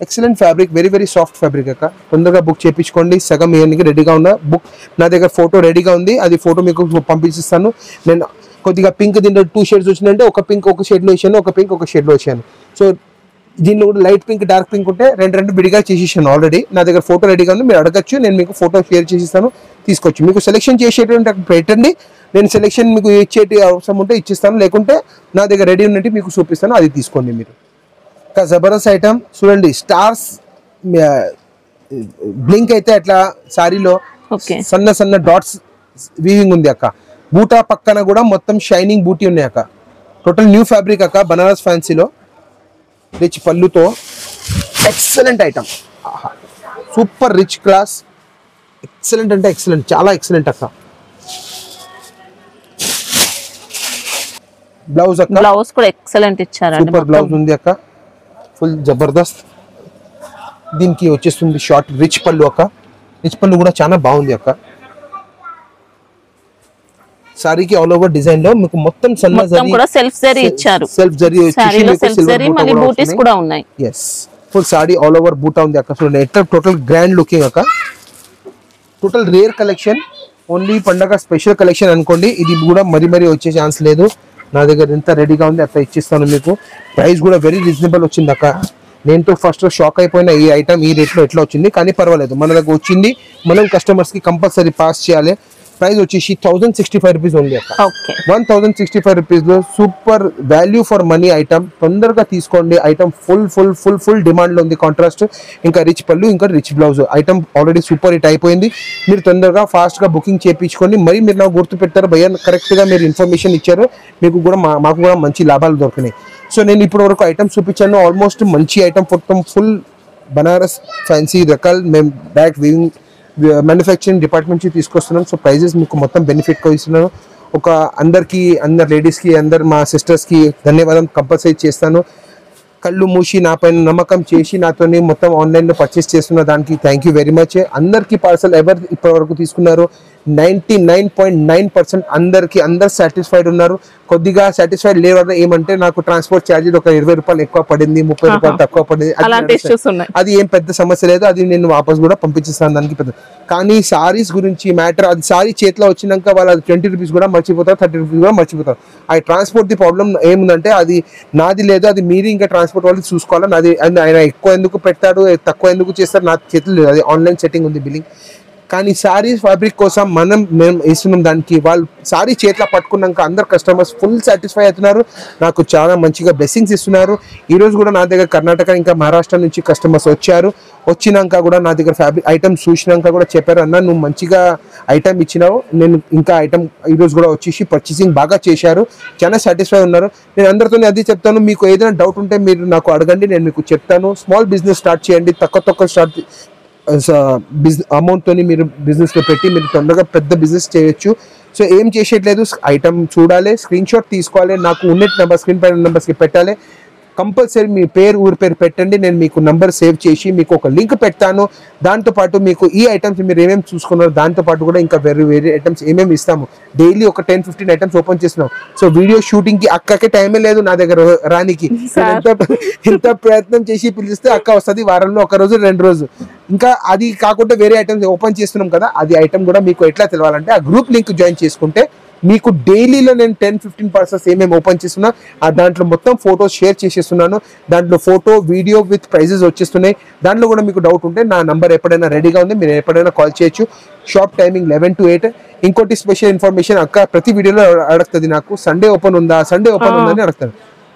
excellent fabric, very soft fabric అక్క. తొందరగా బుక్ చేయించుకోండి, సగం ఇయర్కి రెడీగా ఉన్న బుక్. నా దగ్గర ఫోటో రెడీగా ఉంది, అది ఫోటో మీకు పంపించిస్తాను. నేను కొద్దిగా పింక్ దీంట్లో 2 షేడ్స్ వచ్చినాయంటే ఒక పింక్ ఒక షేడ్లో వేసాను, ఒక పింక్ ఒక షేడ్లో వేసాను. సో దీనిలో కూడా లైట్ పింక్ డార్క్ పింక్ ఉంటే రెండు విడిగా చేసేసాను ఆల్రెడీ. నా దగ్గర ఫోటో రెడీగా ఉంది, మీరు అడగచ్చు, నేను మీకు ఫోటో షేర్ చేసిస్తాను, తీసుకోవచ్చు. మీకు సెలెక్షన్ చేసేటువంటి పెట్టండి, నేను సెలెక్షన్ మీకు ఇచ్చేటి అవసరం ఉంటే ఇచ్చిస్తాను, లేకుంటే నా దగ్గర రెడీ ఉన్నట్టు మీకు చూపిస్తాను, అది తీసుకోండి మీరు. జబర్దస్త్ ఐటమ్ చూడండి, స్టార్స్ బ్లింక్ అయితే అట్లా సారీలో సన్న డాట్స్ వీవింగ్ ఉంది అక్క. బూటా పక్కన కూడా మొత్తం షైనింగ్ బూటీ ఉన్నాయి అక్క. టోటల్ న్యూ ఫ్యాబ్రిక్ అక్క, బనారస్ ఫ్యాన్సీలో రిచ్ పళ్ళుతో excellent item, super rich class, excellent అంటే ఎక్సలెంట్, చాలా ఎక్సలెంట్ అక్క. బ్లౌజ్ అక్క, బ్లౌజ్ కూడా ఎక్సలెంట్ ఇచ్చారు, సూపర్ బ్లౌజ్ ఉంది అక్క, ఫుల్ జబర్దస్త్. దీనికి వచ్చేస్తుంది షార్ట్ రిచ్ పళ్ళు అక్క. రిచ్ పళ్ళు కూడా చాలా బాగుంది అక్క. సారీకి ఆల్ ఓవర్ డిజైన్ లో మీకు మొత్తం సన్న జరీ కూడా సెల్ఫ్ జరీ ఇచ్చారు, సెల్ఫ్ జరీ మళ్ళీ బూటీస్ కూడా ఉన్నాయి. yes, full sorry all over బూటా ఉంది అక్క. చూడండి ఎట్లా టోటల్ గ్రాండ్ లుకింగ్ అక్క. టోటల్ రేర్ కలెక్షన్, ఓన్లీ పండగ స్పెషల్ కలెక్షన్ అనుకోండి. ఇది కూడా మరీ వచ్చే ఛాన్స్ లేదు. నా దగ్గర ఎంత రెడీగా ఉంది అట్లా ఇచ్చిస్తాను మీకు. ప్రైస్ కూడా వెరీ రీజనబుల్ వచ్చింది అక్క. నేను ఫస్ట్ షాక్ అయిపోయిన, ఈ ఐటమ్ ఈ రేట్లో ఎట్లా వచ్చింది, కానీ పర్వాలేదు, మన దగ్గర వచ్చింది, మనం కస్టమర్స్ కి కంపల్సరీ పాస్ చేయాలి. ప్రైస్ వచ్చేసి 1065 రూపీస్ ఓన్లీ అక్క. ఓకే 1065 రూపీస్ లో super value for money item. తొందరగా తీసుకోండి. ఐటమ్ ఫుల్ డిమాండ్ లో ఉంది. కాంట్రాస్ట్ ఇంకా రిచ్ పళ్ళు ఇంకా rich blouse. Item already super hit అయిపోయింది. మీరు తొందరగా ఫాస్ట్ గా బుకింగ్ చేయించుకోండి. మరి మీరు నాకు గుర్తు పెట్టారు భయ్య, కరెక్ట్ గా మీరు ఇన్ఫర్మేషన్ ఇచ్చారు. మీకు కూడా మాకు కూడా మంచి లాభాలు దొరికినాయి. సో నేను ఇప్పటి వరకు ఐటమ్ చూపించాను. ఆల్మోస్ట్ మంచి ఐటమ్ మొత్తం ఫుల్ బనారస్ ఫ్యాన్సీ రకాలు మేము డైరెక్ట్ వీవింగ్ మ్యానుఫ్యాక్చరింగ్ డిపార్ట్మెంట్ నుంచి తీసుకొస్తున్నాం. సో ప్రైజెస్ మీకు మొత్తం బెనిఫిట్గా ఇస్తున్నాను. అందరు లేడీస్కి మా సిస్టర్స్కి ధన్యవాదం కంపల్సరీ చేస్తాను. కళ్ళు మూసి నా పైన నమ్మకం చేసి నాతోని మొత్తం ఆన్లైన్లో పర్చేస్ చేస్తున్న దానికి థ్యాంక్ యూ వెరీ మచ్. అందరికీ పార్సల్ ఎవరు ఇప్పటి వరకు తీసుకున్నారు 99.9% అందరు సాటిస్ఫైడ్ ఉన్నారు. కొద్దిగా సాటిస్ఫైడ్ లేవడం ఏమంటే నాకు ట్రాన్స్పోర్ట్ ఛార్జెస్ ఒక 20 రూపాయలు ఎక్కువ పడింది, 30 రూపాయలు తక్కువ పడింది. అది ఏం పెద్ద సమస్య లేదు. అది నేను వాపస్ కూడా పంపించేస్తాను. దానికి పెద్ద కానీ సారీస్ గురించి మ్యాటర్, అది సారీ చేతిలో వచ్చినాక వాళ్ళు అది 20 రూపీస్ కూడా మర్చిపోతారు, 30 రూపీస్ కూడా మర్చిపోతారు. ఆ ట్రాన్స్పోర్ట్ ది ప్రాబ్లం ఏముందంటే అది నాది లేదు, అది మీరు ఇంకా ట్రాన్స్పోర్ట్ వాళ్ళు చూసుకోవాలి. నాది ఆయన ఎక్కువ ఎందుకు పెడతాడు తక్కువ ఎందుకు చేస్తారు నా చేతులు లేదు. అది ఆన్లైన్ సెట్టింగ్ ఉంది బిల్లింగ్. కానీ సారీ ఫ్యాబ్రిక్ కోసం మేము ఇస్తున్నాం. దానికి వాళ్ళు సారీ చేతిలో పట్టుకున్నాక అందరు కస్టమర్స్ ఫుల్ సాటిస్ఫై అవుతున్నారు. నాకు చాలా మంచిగా బ్లెస్సింగ్స్ ఇస్తున్నారు. ఈరోజు కూడా నా దగ్గర కర్ణాటక ఇంకా మహారాష్ట్ర నుంచి కస్టమర్స్ వచ్చారు. వచ్చినాక కూడా నా దగ్గర ఫ్యాబ్రిక్ ఐటమ్స్ చూసినాక కూడా చెప్పారు, అన్న నువ్వు మంచిగా ఐటమ్ ఇచ్చినావు, నేను ఇంకా ఐటమ్ ఈరోజు కూడా వచ్చేసి పర్చేసింగ్ బాగా చేశారు, చాలా సాటిస్ఫై ఉన్నారు. నేను అందరితో అది చెప్తాను, మీకు ఏదైనా డౌట్ ఉంటే మీరు నాకు అడగండి, నేను మీకు చెప్తాను. స్మాల్ బిజినెస్ స్టార్ట్ చేయండి, తక్కువ స్టార్ట్ అమౌంట్తో మీరు బిజినెస్లో పెట్టి మీరు తొందరగా పెద్ద బిజినెస్ చేయొచ్చు. సో ఏం చేసేట్లేదు, ఐటమ్ చూడాలి, స్క్రీన్ షాట్ తీసుకోవాలి, నాకు ఉన్నట్ నెంబర్ స్క్రీన్ పైన నెంబర్స్కి పెట్టాలి. కంపల్సరీ మీ ఊరి పేరు పెట్టండి. నేను మీకు నంబర్ సేవ్ చేసి మీకు ఒక లింక్ పెడతాను. దాంతోపాటు మీకు ఈ ఐటమ్స్ మీరు ఏమేమి చూసుకున్నారో దాంతోపాటు కూడా ఇంకా వేరే ఐటమ్స్ ఏమేమి ఇస్తాము. డైలీ ఒక 10-15 ఐటమ్స్ ఓపెన్ చేస్తున్నాం. సో వీడియో షూటింగ్కి అక్కకే టైమే లేదు నా దగ్గర రానికి. ఎంత ప్రయత్నం చేసి పిలిస్తే అక్క వస్తుంది వారంలో 1 రోజు 2 రోజు. ఇంకా అది కాకుండా వేరే ఐటమ్స్ ఓపెన్ చేస్తున్నాం కదా, అది ఐటమ్ కూడా మీకు ఎట్లా తెలవాలంటే ఆ గ్రూప్ లింక్ జాయిన్ చేసుకుంటే మీకు డైలీలో నేను 10-15 పర్సన్స్ ఏమేమి ఓపెన్ చేస్తున్నా దాంట్లో మొత్తం ఫొటోస్ షేర్ చేసేస్తున్నాను. దాంట్లో ఫోటో వీడియో విత్ ప్రైజెస్ వచ్చేస్తున్నాయి. దాంట్లో కూడా మీకు డౌట్ ఉంటే నా నంబర్ ఎప్పుడైనా రెడీగా ఉంది, మీరు ఎప్పుడైనా కాల్ చేయొచ్చు. Shop timing 11 to 8. ఇంకోటి స్పెషల్ ఇన్ఫర్మేషన్ అక్క ప్రతి వీడియోలో అడుగుతుంది, నాకు సండే ఓపెన్ ఉందా అని అడుగుతాను.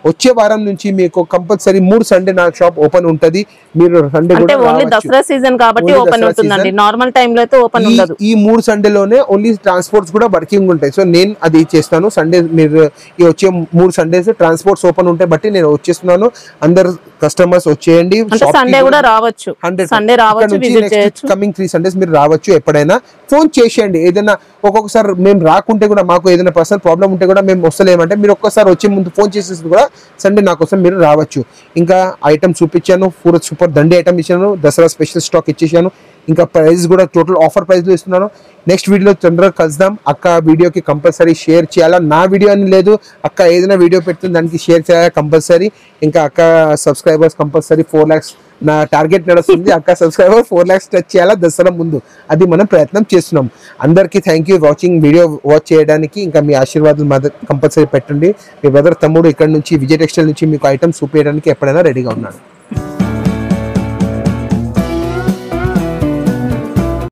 వచ్చే వారం నుంచి మీకు కంపల్సరీ 3 సండే నా షాప్ ఓపెన్ ఉంటది. మీరు సండే కూడా ఓన్లీ దసరా సీజన్ కాబట్టి ఓపెన్ అవుతుందండి, నార్మల్ టైం లో అయితే ఓపెన్ ఉండదు. ఈ 3 సండేలోనే ఓన్లీ ట్రాన్స్పోర్ట్స్ కూడా వర్కింగ్ ఉంటాయి. సో నేను అది చేస్తాను. సండే మీరు ఈ వచ్చే 3 సండేస్ ట్రాన్స్పోర్ట్స్ ఓపెన్ ఉంటాయి బట్టి నేను వచ్చేస్తున్నాను. అందరు కస్టమర్స్ వచ్చేయండి. సండే కూడా రావచ్చు, సండే రావచ్చు, కమింగ్ 3 సండేస్ మీరు రావచ్చు. ఎప్పుడైనా ఫోన్ చేసేయండి. ఏదైనా ఒక్కొక్కసారి మేము రాకుంటే కూడా మాకు ఏదైనా పర్సనల్ ప్రాబ్లం ఉంటే కూడా మేము వస్తలేమంటే మీరు ఒక్కసారి వచ్చే ముందు ఫోన్ చేసేసి కూడా సండే నా కోసం మీరు రావచ్చు. ఇంకా ఐటమ్ చూపించాను, సూపర్ దండి ఐటమ్ ఇచ్చాను, దసరా స్పెషల్ స్టాక్ ఇచ్చేసాను. ఇంకా ప్రైస్ కూడా టోటల్ ఆఫర్ ప్రైస్లో ఇస్తున్నాను. నెక్స్ట్ వీడియోలో తొందరగా కలుద్దాం. అక్క వీడియోకి కంపల్సరీ షేర్ చేయాలా, నా వీడియో అని లేదు, అక్క ఏదైనా వీడియో పెడుతుంది దానికి షేర్ చేయాలా కంపల్సరీ. ఇంకా అక్క సబ్స్క్రైబర్స్ కంపల్సరీ 4 lakhs నా టార్గెట్ నడుస్తుంది. అక్క సబ్స్క్రైబర్ 4 lakhs టచ్ చేయాలా దసరా ముందు, అది మనం ప్రయత్నం చేస్తున్నాం. అందరికీ థ్యాంక్ యూ వీడియో వాచ్ చేయడానికి. ఇంకా మీ ఆశీర్వాదాలు కంపల్సరీ పెట్టండి. మీ బ్రదర్ తమ్ముడు ఇక్కడ నుంచి విజయ్ టెక్స్టైల్ నుంచి మీకు ఐటమ్స్ చూపించడానికి ఎప్పుడైనా రెడీగా ఉన్నాడు.